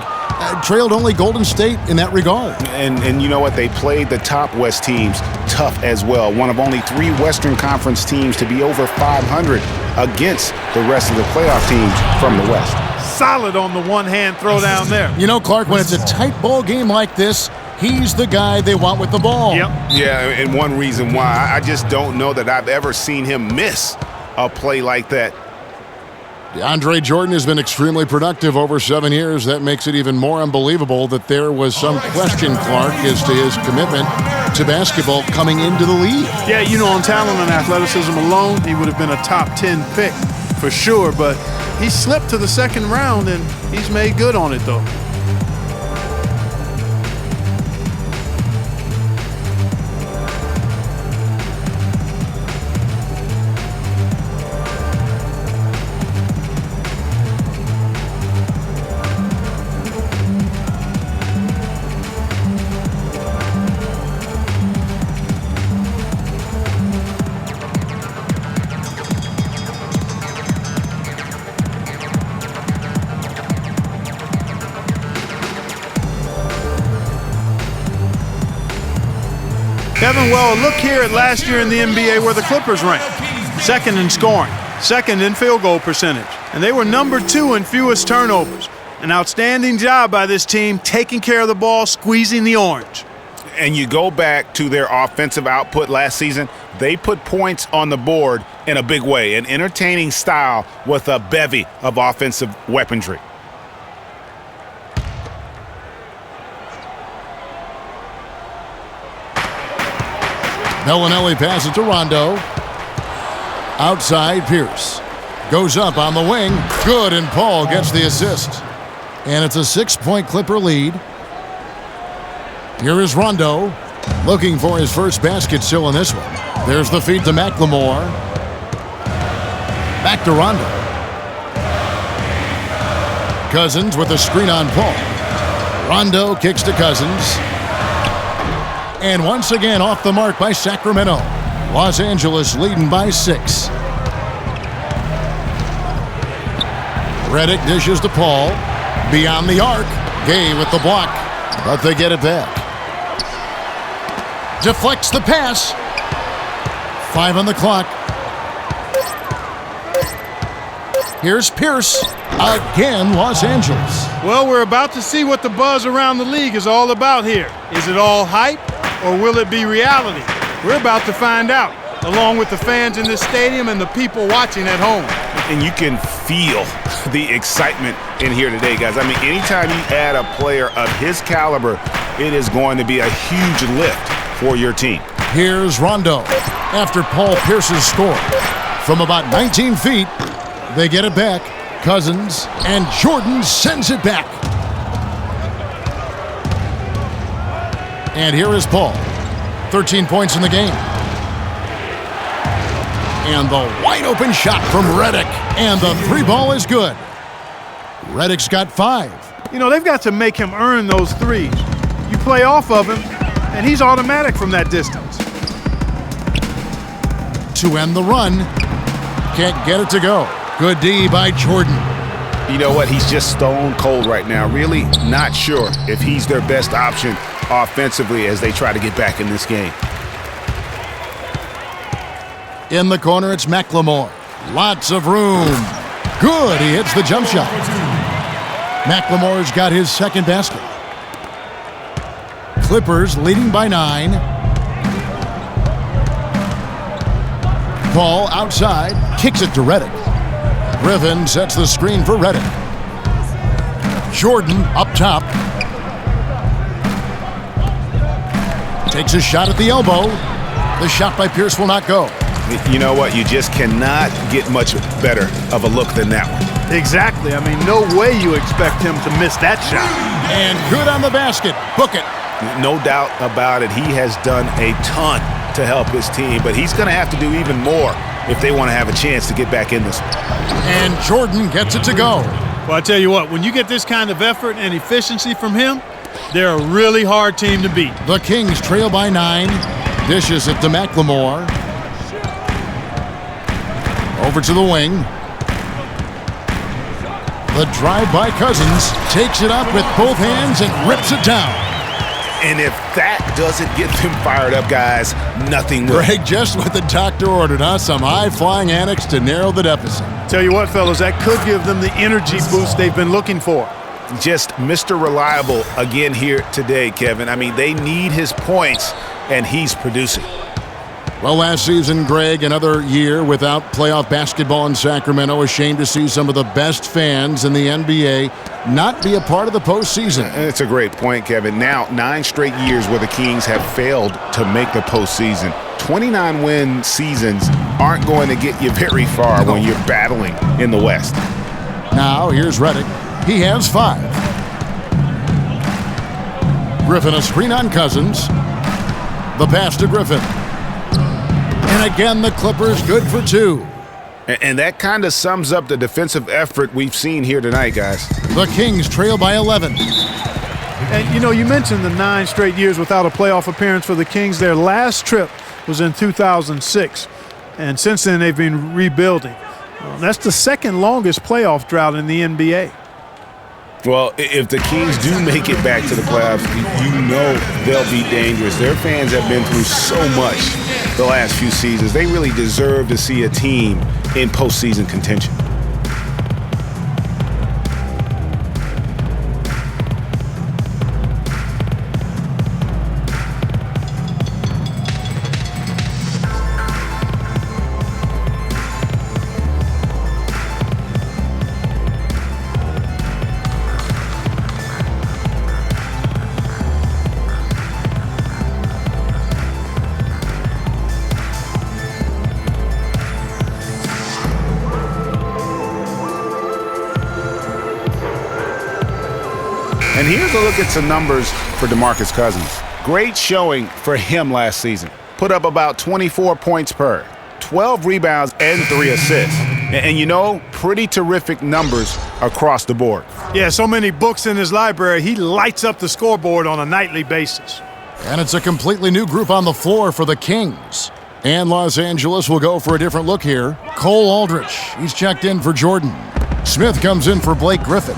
Trailed only Golden State in that regard. And you know what? They played the top West teams tough as well. One of only 3 Western Conference teams to be over 500 against the rest of the playoff teams from the West. Solid on the one-hand throw down there. You know, Clark, when it's a tight ball game like this, he's the guy they want with the ball. Yep. Yeah, and one reason why, I just don't know that I've ever seen him miss a play like that. DeAndre Jordan has been extremely productive over 7 years. That makes it even more unbelievable that there was some question, Clark, as to his commitment to basketball coming into the league. Yeah, you know, on talent and athleticism alone, he would have been a top 10 pick for sure, but he slipped to the 2nd round, and he's made good on it, though. Kevin, well, look here at last year in the NBA where the Clippers ranked. 2nd in scoring, 2nd in field goal percentage, and they were number 2 in fewest turnovers. An outstanding job by this team taking care of the ball, squeezing the orange. And you go back to their offensive output last season, they put points on the board in a big way, an entertaining style with a bevy of offensive weaponry. Bellinelli passes to Rondo. Outside, Pierce. Goes up on the wing. Good, and Paul gets the assist. And it's a 6-point Clipper lead. Here is Rondo. Looking for his first basket still in this one. There's the feed to McLemore. Back to Rondo. Cousins with a screen on Paul. Rondo kicks to Cousins. And once again off the mark by Sacramento. Los Angeles leading by 6. Redick dishes to Paul. Beyond the arc. Gay with the block. But they get it back. Deflects the pass. 5 on the clock. Here's Pierce. Again, Los Angeles. Well, we're about to see what the buzz around the league is all about here. Is it all hype, or will it be reality? We're about to find out, along with the fans in this stadium and the people watching at home. And you can feel the excitement in here today, guys. I mean, anytime you add a player of his caliber, it is going to be a huge lift for your team. Here's Rondo after Paul Pierce's score. From about 19 feet, they get it back. Cousins, and Jordan sends it back. And here is Paul. 13 points in the game. And the wide open shot from Redick. And the 3 ball is good. Redick's got 5. You know, they've got to make him earn those threes. You play off of him, and he's automatic from that distance. To end the run. Can't get it to go. Good D by Jordan. You know what? He's just stone cold right now. Really not sure if he's their best option offensively as they try to get back in this game. In the corner, it's McLemore. Lots of room. Good. He hits the jump shot. McLemore's got his second basket. Clippers leading by 9. Paul outside. Kicks it to Redick. Griffin sets the screen for Redick. Jordan up top. Takes a shot at the elbow. The shot by Pierce will not go. You know what? You just cannot get much better of a look than that one. Exactly. I mean, no way you expect him to miss that shot. And good on the basket. Book it. No doubt about it. He has done a ton to help his team, but he's going to have to do even more if they want to have a chance to get back in this one. And Jordan gets it to go. Well, I tell you what, when you get this kind of effort and efficiency from him, they're a really hard team to beat. The Kings trail by 9. Dishes it to McLemore. Over to the wing. The drive by Cousins. Takes it up with both hands and rips it down. And if that doesn't get them fired up, guys, nothing will. Greg, just what the doctor ordered, huh? Some high-flying antics to narrow the deficit. Tell you what, fellas, that could give them the energy boost they've been looking for. Just Mr. Reliable again here today, Kevin. I mean, they need his points, and he's producing. Well, last season, Greg, another year without playoff basketball in Sacramento. A shame to see some of the best fans in the NBA not be a part of the postseason. It's a great point, Kevin. Now, 9 straight years where the Kings have failed to make the postseason. 29-win seasons aren't going to get you very far when you're battling in the West. Now, here's Redick. He has 5. Griffin a screen on Cousins. The pass to Griffin. And again, the Clippers good for 2. And that kind of sums up the defensive effort we've seen here tonight, guys. The Kings trail by 11. And, you know, you mentioned the 9 straight years without a playoff appearance for the Kings. Their last trip was in 2006. And since then, they've been rebuilding. That's the second longest playoff drought in the NBA. Well, if the Kings do make it back to the playoffs, you know they'll be dangerous. Their fans have been through so much the last few seasons. They really deserve to see a team in postseason contention. And here's a look at some numbers for DeMarcus Cousins. Great showing for him last season. Put up about 24 points per, 12 rebounds, and 3 assists. And you know, pretty terrific numbers across the board. Yeah, so many books in his library, he lights up the scoreboard on a nightly basis. And it's a completely new group on the floor for the Kings. And Los Angeles will go for a different look here. Cole Aldrich, he's checked in for Jordan. Smith comes in for Blake Griffin.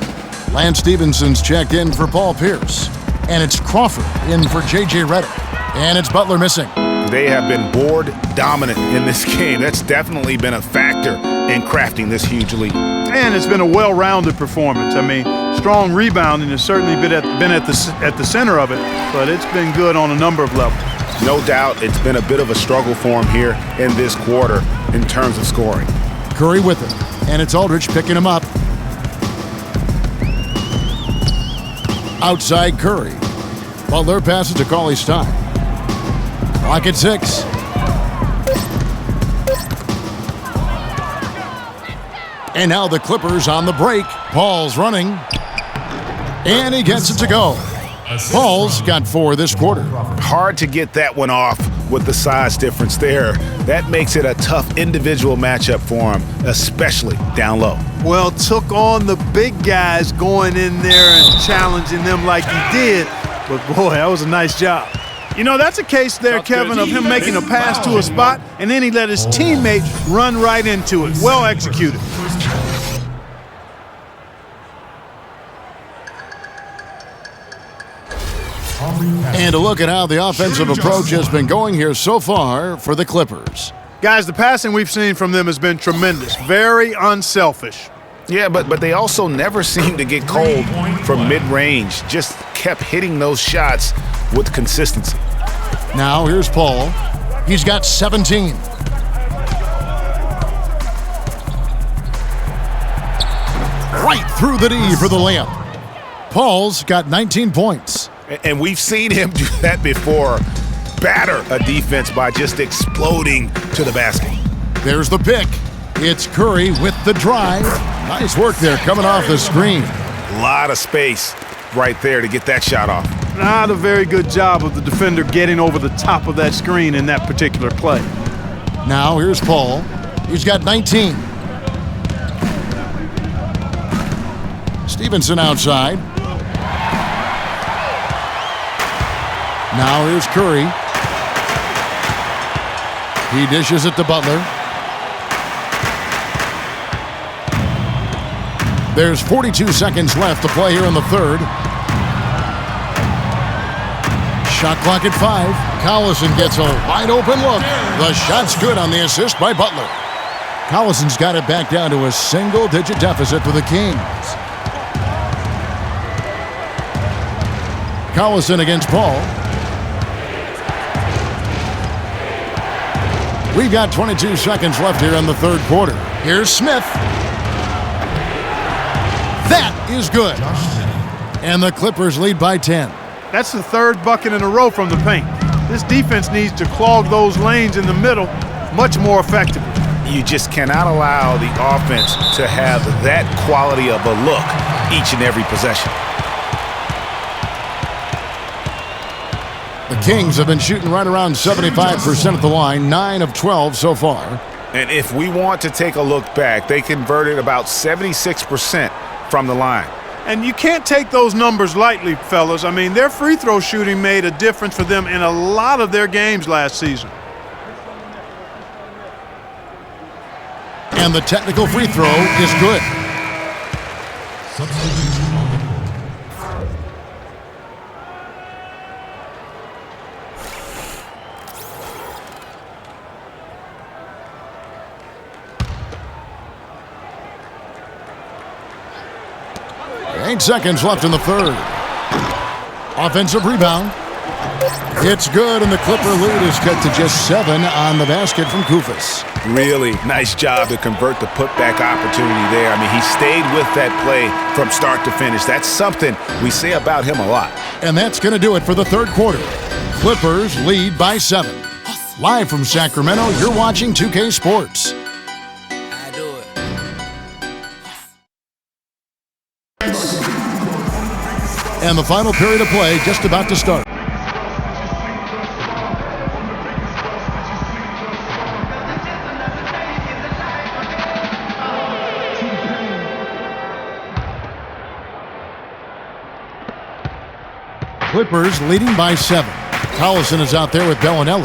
Lance Stephenson's checked in for Paul Pierce. And it's Crawford in for J.J. Redick. And it's Butler missing. They have been board dominant in this game. That's definitely been a factor in crafting this huge lead. And it's been a well-rounded performance. I mean, strong rebounding has certainly been at the center of it, but it's been good on a number of levels. No doubt it's been a bit of a struggle for him here in this quarter in terms of scoring. Curry with it, and it's Aldrich picking him up. Outside Curry. Butler passes to Cauley-Stein. Clock at 6. And now the Clippers on the break. Paul's running. And he gets it to go. Paul's got 4 this quarter. Hard to get that one off with the size difference there. That makes it a tough individual matchup for him, especially down low. Well, took on the big guys going in there and challenging them like he did. But boy, that was a nice job. You know, that's a case there, Kevin, of him making a pass to a spot, and then he let his teammate run right into it. Well executed. And a look at how the offensive approach has been going here so far for the Clippers. Guys, the passing we've seen from them has been tremendous. Very unselfish. Yeah, but they also never seem to get cold from mid-range. Just kept hitting those shots with consistency. Now here's Paul. He's got 17. Right through the D for the layup. Paul's got 19 points. And we've seen him do that before. Batter a defense by just exploding to the basket. There's the pick. It's Curry with the drive. Nice work there coming off the screen. A lot of space right there to get that shot off. Not a very good job of the defender getting over the top of that screen in that particular play. Now here's Paul. He's got 19. Stevenson outside. Now here's Curry. He dishes it to Butler. There's 42 seconds left to play here in the third. Shot clock at 5. Collison gets a wide open look. The shot's good on the assist by Butler. Collison's got it back down to a single-digit deficit for the Kings. Collison against Paul. We've got 22 seconds left here in the third quarter. Here's Smith. That is good. And the Clippers lead by 10. That's the third bucket in a row from the paint. This defense needs to clog those lanes in the middle much more effectively. You just cannot allow the offense to have that quality of a look each and every possession. The Kings have been shooting right around 75% at the line, 9 of 12 so far. And if we want to take a look back, they converted about 76% from the line. And you can't take those numbers lightly, fellas. I mean, their free throw shooting made a difference for them in a lot of their games last season. And the technical free throw is good. Eight seconds left in the third. Offensive rebound. It's good, and the Clipper lead is cut to just 7 on the basket from Koufos. Really nice job to convert the putback opportunity there. I mean, he stayed with that play from start to finish. That's something we say about him a lot. And that's going to do it for the third quarter. Clippers lead by 7. Live from Sacramento, you're watching 2K Sports. And the final period of play just about to start. Clippers leading by 7. Collison is out there with Bellinelli.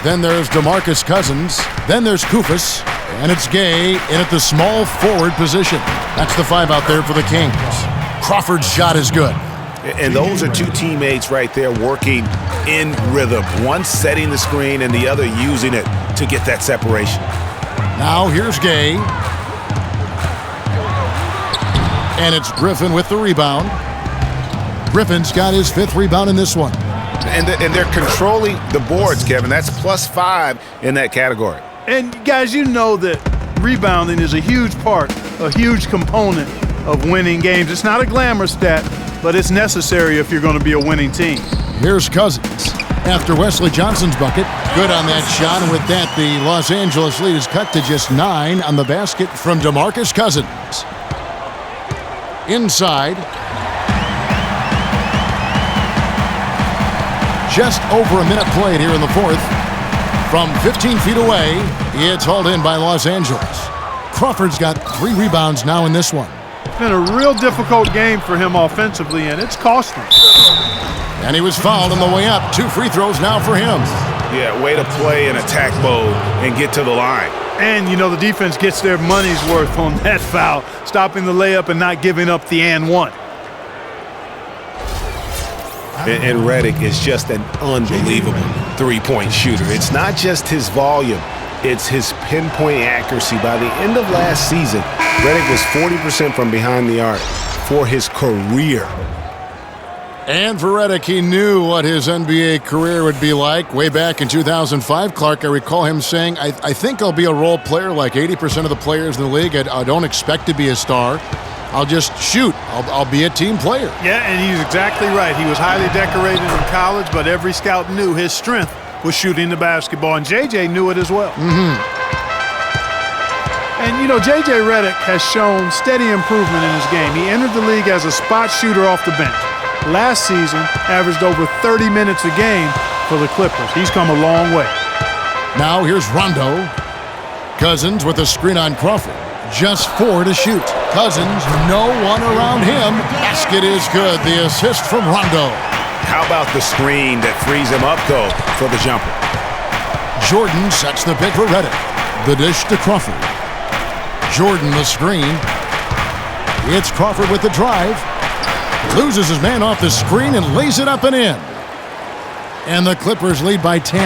Then there's DeMarcus Cousins. Then there's Koufos. And it's Gay in at the small forward position. That's the 5 out there for the Kings. Crawford's shot is good. And those are two teammates right there working in rhythm. One setting the screen and the other using it to get that separation. Now here's Gay. And it's Griffin with the rebound. Griffin's got his 5th rebound in this one. And they're controlling the boards, Kevin. That's +5 in that category. And guys, you know that rebounding is a huge part, a huge component of winning games. It's not a glamour stat, but it's necessary if you're going to be a winning team. Here's Cousins after Wesley Johnson's bucket. Good on that shot, and with that, the Los Angeles lead is cut to just 9 on the basket from DeMarcus Cousins. Inside. Just over a minute played here in the 4th. From 15 feet away, it's hauled in by Los Angeles. Crawford's got 3 rebounds now in this one. It's been a real difficult game for him offensively, and it's cost him. And he was fouled on the way up. 2 free throws now for him. Yeah, way to play in attack mode and get to the line. And, you know, the defense gets their money's worth on that foul, stopping the layup and not giving up the and one. And Redick is just an unbelievable three-point shooter. It's not just his volume, it's his pinpoint accuracy. By the end of last season, Redick was 40% from behind the arc for his career. And for Redick, he knew what his NBA career would be like. Way back in 2005, Clark, I recall him saying, I think I'll be a role player like 80% of the players in the league. I don't expect to be a star. I'll just shoot. I'll be a team player. Yeah, and he's exactly right. He was highly decorated in college, but every scout knew his strength was shooting the basketball, and JJ knew it as well. And, you know, JJ Redick has shown steady improvement in his game. He entered the league as a spot shooter off the bench. Last season, averaged over 30 minutes a game for the Clippers. He's come a long way. Now here's Rondo. Cousins with a screen on Crawford. Just 4 to shoot. Cousins, no one around him. Basket is good. The assist from Rondo. How about the screen that frees him up, though, for the jumper? Jordan sets the pick for Redick. The dish to Crawford. Jordan the screen. It's Crawford with the drive. Loses his man off the screen and lays it up and in. And the Clippers lead by 10.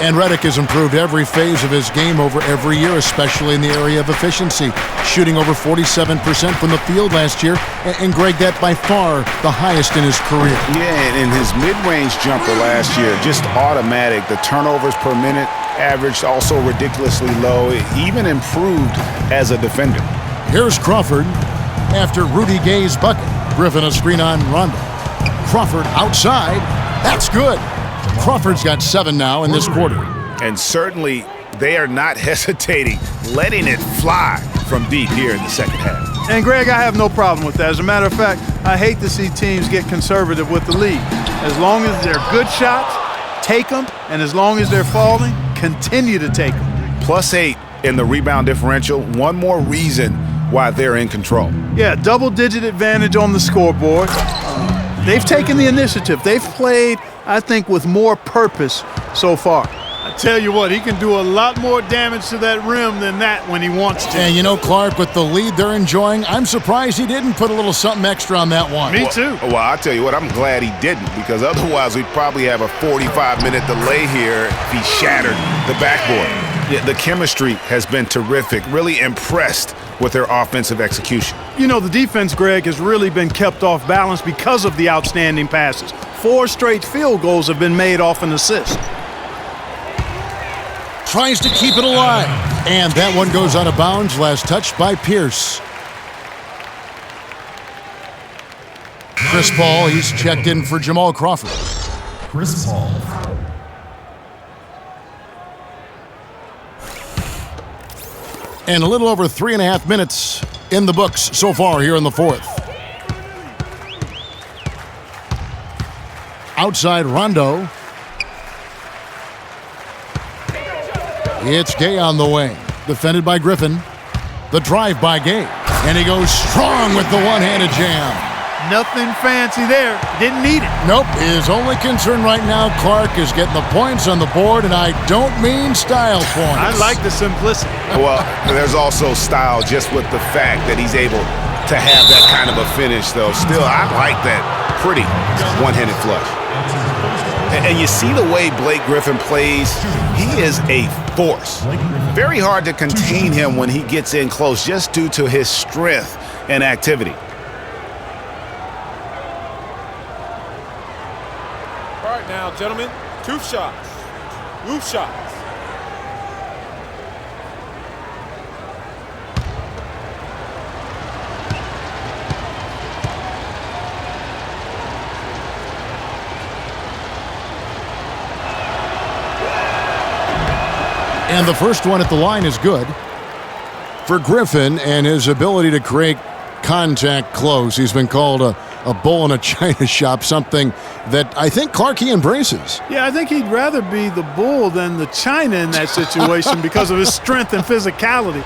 And Redick has improved every phase of his game over every year, especially in the area of efficiency, shooting over 47% from the field last year. And Greg, that by far the highest in his career. Yeah, and his mid-range jumper last year, just automatic. The turnovers per minute averaged also ridiculously low. It even improved as a defender. Here's Crawford after Rudy Gay's bucket. Griffin a screen on Rondo. Crawford outside. That's good. Crawford's got 7 now in this quarter. And certainly they are not hesitating, letting it fly from deep here in the second half. And Greg, I have no problem with that. As a matter of fact, I hate to see teams get conservative with the lead. As long as they're good shots, take them. And as long as they're falling, continue to take them. +8 in the rebound differential. One more reason why they're in control. Yeah, double-digit advantage on the scoreboard. They've taken the initiative. They've played, I think, with more purpose so far. I tell you what, he can do a lot more damage to that rim than that when he wants to. And you know, Clark, with the lead they're enjoying, I'm surprised he didn't put a little something extra on that one. Me too. Well, I'll tell you what, I'm glad he didn't, because otherwise we'd probably have a 45-minute delay here if he shattered the backboard. Yeah, the chemistry has been terrific. Really impressed with their offensive execution. You know, the defense, Greg, has really been kept off balance because of the outstanding passes. 4 straight field goals have been made off an assist. Tries to keep it alive. And that one goes out of bounds. Last touch by Pierce. Chris Paul, he's checked in for Jamal Crawford. Chris Paul. And a little over 3.5 minutes in the books so far here in the 4th. Outside Rondo. It's Gay on the wing. Defended by Griffin. The drive by Gay. And he goes strong with the one-handed jam. Nothing fancy there. Didn't need it. Nope. His only concern right now, Clark, is getting the points on the board, and I don't mean style points. I like the simplicity. Well, there's also style just with the fact that he's able to have that kind of a finish, though. Still, I like that pretty one-handed flush. And you see the way Blake Griffin plays, he is a force. Very hard to contain him when he gets in close just due to his strength and activity. All right now, gentlemen, two shots. Roof shots. And the first one at the line is good. For Griffin and his ability to create contact close, he's been called a bull in a china shop, something that I think Clarkie embraces. Yeah, I think he'd rather be the bull than the china in that situation because of his strength and physicality.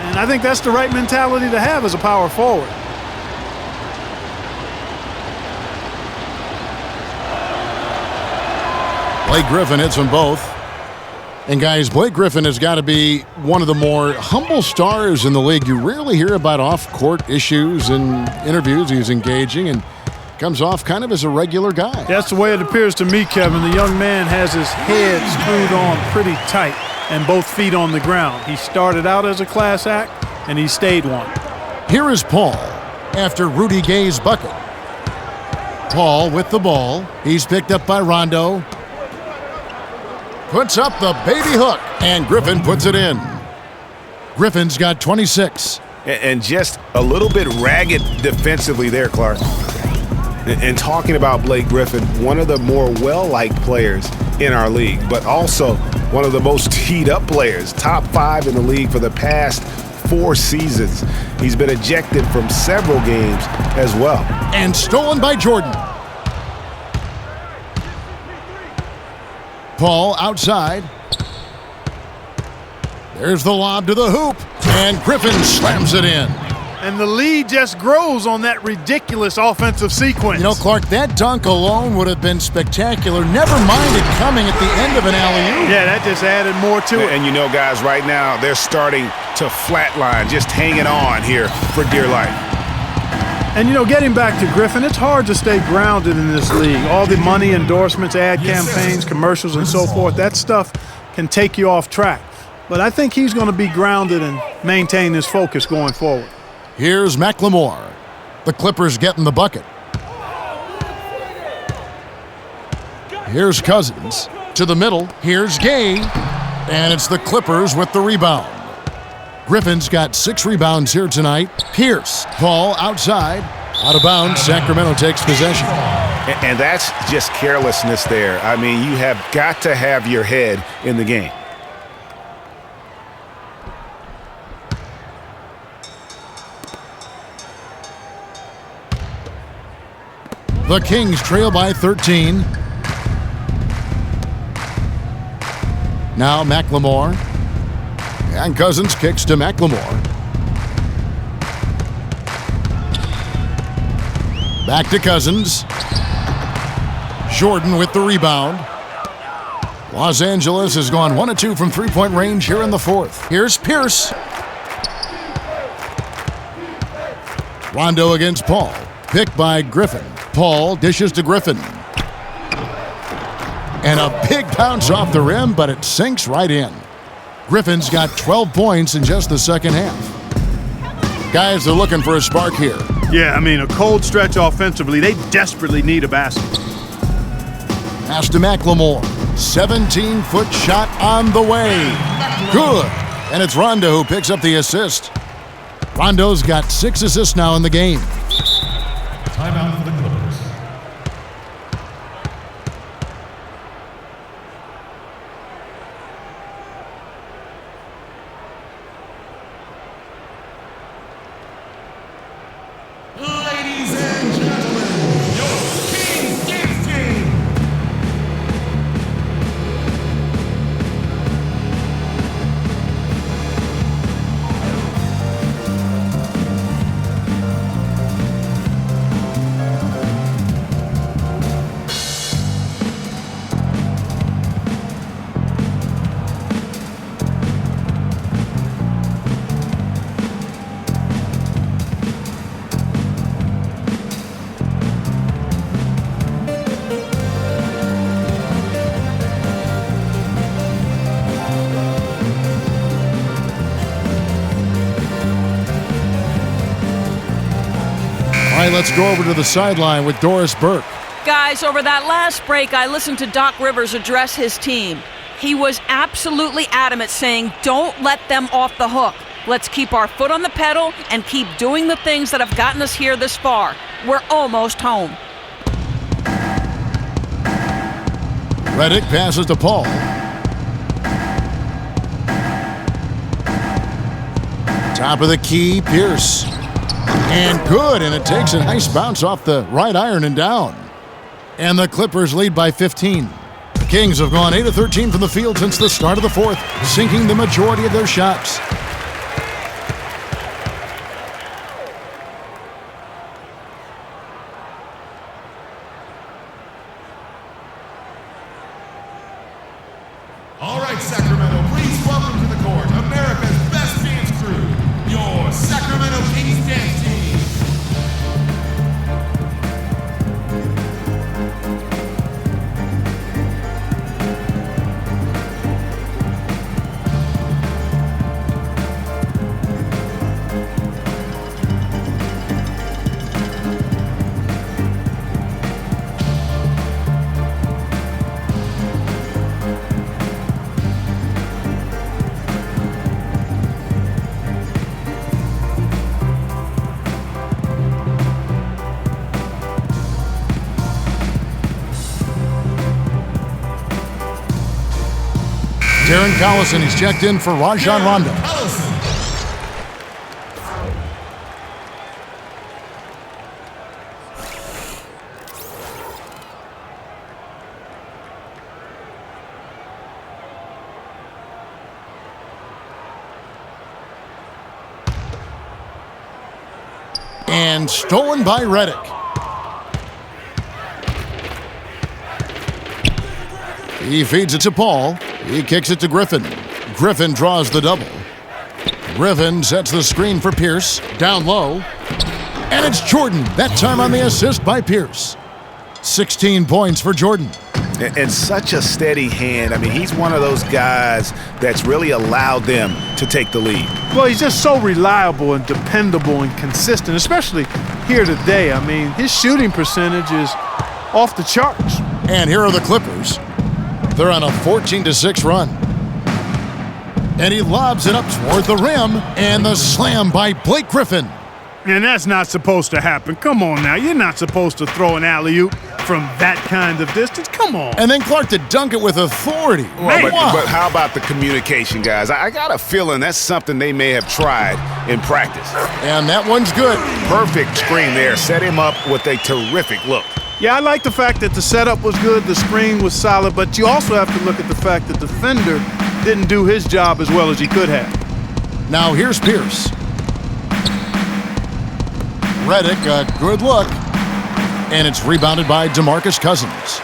And I think that's the right mentality to have as a power forward. Blake Griffin hits them both. And guys, Blake Griffin has got to be one of the more humble stars in the league. You rarely hear about off-court issues and interviews. He's engaging and comes off kind of as a regular guy. That's the way it appears to me, Kevin. The young man has his head screwed on pretty tight and both feet on the ground. He started out as a class act, and he stayed one. Here is Paul after Rudy Gay's bucket. Paul with the ball. He's picked up by Rondo. Puts up the baby hook, and Griffin puts it in. Griffin's got 26. And just a little bit ragged defensively there, Clark. And talking about Blake Griffin, one of the more well-liked players in our league, but also one of the most teed-up players, top 5 in the league for the past 4 seasons. He's been ejected from several games as well. And stolen by Jordan. Paul outside. There's the lob to the hoop, and Griffin slams it in. And the lead just grows on that ridiculous offensive sequence. You know, Clark, that dunk alone would have been spectacular. Never mind it coming at the end of an alley-oop. Yeah, that just added more to it. And you know, guys, right now they're starting to flatline, just hanging on here for dear life. And, you know, getting back to Griffin, it's hard to stay grounded in this league. All the money, endorsements, ad campaigns, commercials, and so forth, that stuff can take you off track. But I think he's going to be grounded and maintain his focus going forward. Here's McLemore. The Clippers getting the bucket. Here's Cousins. To the middle. Here's Gay. And it's the Clippers with the rebound. Griffin's got 6 rebounds here tonight. Pierce. Paul outside. Out of bounds. Sacramento takes possession. And that's just carelessness there. I mean, you have got to have your head in the game. The Kings trail by 13. Now McLemore. And Cousins kicks to McLemore. Back to Cousins. Jordan with the rebound. Los Angeles has gone 1 of 2 from three-point range here in the fourth. Here's Pierce. Rondo against Paul. Picked by Griffin. Paul dishes to Griffin. And a big bounce off the rim, but it sinks right in. Griffin's got 12 points in just the second half. Guys are looking for a spark here. Yeah, I mean, a cold stretch offensively. They desperately need a basket. Pass to McLemore. 17-foot shot on the way. Good. And it's Rondo who picks up the assist. Rondo's got 6 assists now in the game. Timeout for the Clippers. Ladies and gentlemen, your Kings Dance Team. right, let's go over to the sideline with Doris Burke. Guys, over that last break, I listened to Doc Rivers address his team. He was absolutely adamant, saying, don't let them off the hook. Let's keep our foot on the pedal and keep doing the things that have gotten us here this far. We're almost home. Redick passes to Paul. Top of the key, Pierce. And good, and it takes a nice bounce off the right iron and down. And the Clippers lead by 15. The Kings have gone 8 of 13 from the field since the start of the fourth, sinking the majority of their shots. All right, Sacramento, please welcome to the court America's best dance crew, your Sacramento Kings dance team. Darren Collison, he's checked in for Rajon Rondo. And stolen by Redick. He feeds it to Paul. He kicks it to Griffin. Griffin draws the double. Griffin sets the screen for Pierce. Down low. And it's Jordan. That time on the assist by Pierce. 16 points for Jordan. And such a steady hand. I mean, he's one of those guys that's really allowed them to take the lead. Well, he's just so reliable and dependable and consistent, especially here today. I mean, his shooting percentage is off the charts. And here are the Clippers. They're on a 14-6 run. And he lobs it up toward the rim, and the slam by Blake Griffin. And that's not supposed to happen. Come on now. You're not supposed to throw an alley-oop from that kind of distance. Come on. And then Clark to dunk it with authority. Well, but how about the communication, guys? I got a feeling that's something they may have tried in practice. And that one's good. Perfect screen there. Set him up with a terrific look. Yeah, I like the fact that the setup was good, the screen was solid, but you also have to look at the fact that the defender didn't do his job as well as he could have. Now here's Pierce. Redick, a good look. And it's rebounded by DeMarcus Cousins.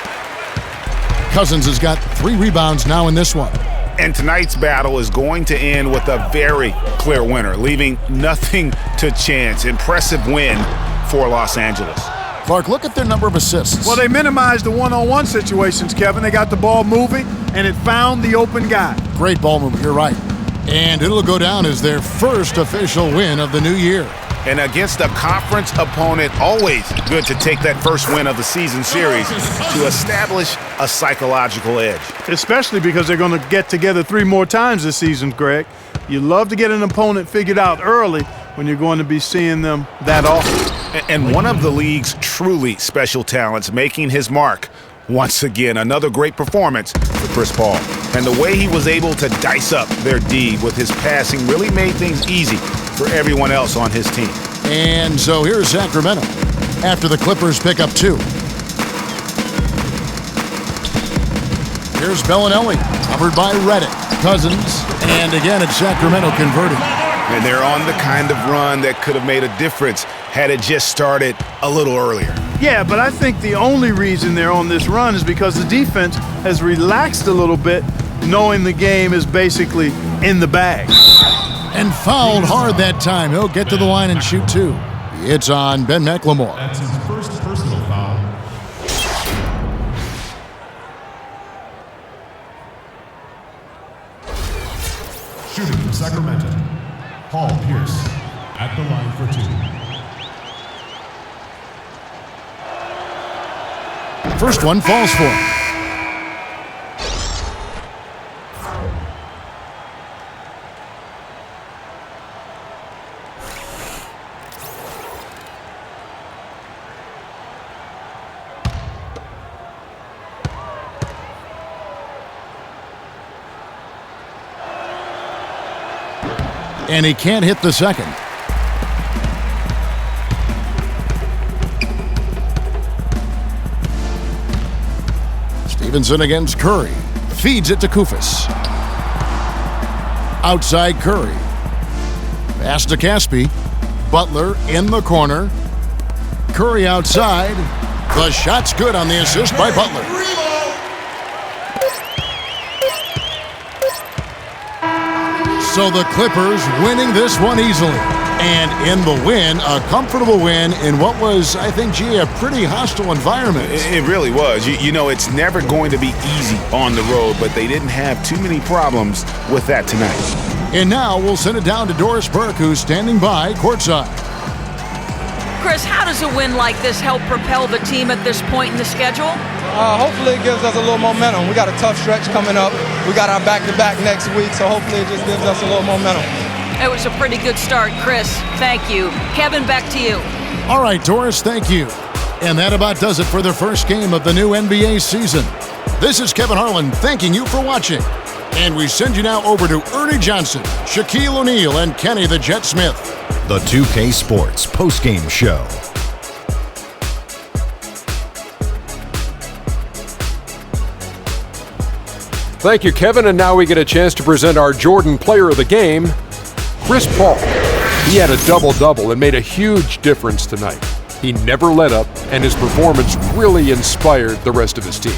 Cousins has got 3 rebounds now in this one. And tonight's battle is going to end with a very clear winner, leaving nothing to chance. Impressive win for Los Angeles. Clark, look at their number of assists. Well, they minimized the one-on-one situations, Kevin. They got the ball moving, and it found the open guy. Great ball movement, you're right. And it'll go down as their first official win of the new year. And against a conference opponent, always good to take that first win of the season series to establish a psychological edge. Especially because they're going to get together 3 more times this season, Greg. You love to get an opponent figured out early when you're going to be seeing them that often. And one of the league's truly special talents making his mark. Once again, another great performance for Chris Paul. And the way he was able to dice up their D with his passing really made things easy for everyone else on his team. And so here's Sacramento after the Clippers pick up 2. Here's Bellinelli, covered by Redick. Cousins, and again it's Sacramento converting. And they're on the kind of run that could have made a difference had it just started a little earlier. Yeah, but I think the only reason they're on this run is because the defense has relaxed a little bit, knowing the game is basically in the bag. And fouled hard that time. He'll get to the line and shoot 2. It's on Ben McLemore. That's his first personal foul. Shooting from Sacramento, Paul Pierce at the line for 2. First one falls for him. And he can't hit the second. Stevenson against Curry. Feeds it to Kufis. Outside Curry. Pass to Caspi. Butler in the corner. Curry outside. The shot's good on the assist by Butler. So the Clippers winning this one easily. And in the win, a comfortable win in what was, I think, a pretty hostile environment. It really was. You know, it's never going to be easy on the road, but they didn't have too many problems with that tonight. And now we'll send it down to Doris Burke, who's standing by courtside. Chris, how does a win like this help propel the team at this point in the schedule? Hopefully it gives us a little momentum. We got a tough stretch coming up. We got our back-to-back next week, so hopefully it just gives us a little momentum. It was a pretty good start, Chris. Thank you. Kevin, back to you. All right, Doris, thank you. And that about does it for the first game of the new NBA season. This is Kevin Harlan thanking you for watching. And we send you now over to Ernie Johnson, Shaquille O'Neal, and Kenny the Jet Smith. The 2K Sports postgame show. Thank you, Kevin. And now we get a chance to present our Jordan Player of the Game, Chris Paul. He had a double-double and made a huge difference tonight. He never let up, and his performance really inspired the rest of his team.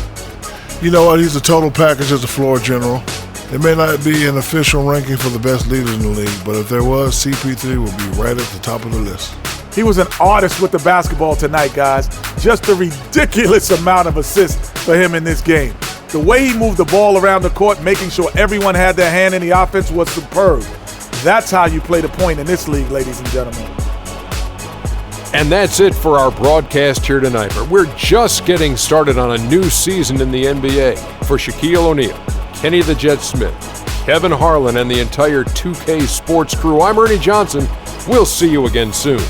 You know what? He's a total package as a floor general. It may not be an official ranking for the best leaders in the league, but if there was, CP3 would be right at the top of the list. He was an artist with the basketball tonight, guys. Just a ridiculous amount of assists for him in this game. The way he moved the ball around the court, making sure everyone had their hand in the offense, was superb. That's how you play the point in this league, ladies and gentlemen. And that's it for our broadcast here tonight. But we're just getting started on a new season in the NBA. For Shaquille O'Neal, Kenny the Jet Smith, Kevin Harlan, and the entire 2K Sports crew, I'm Ernie Johnson. We'll see you again soon.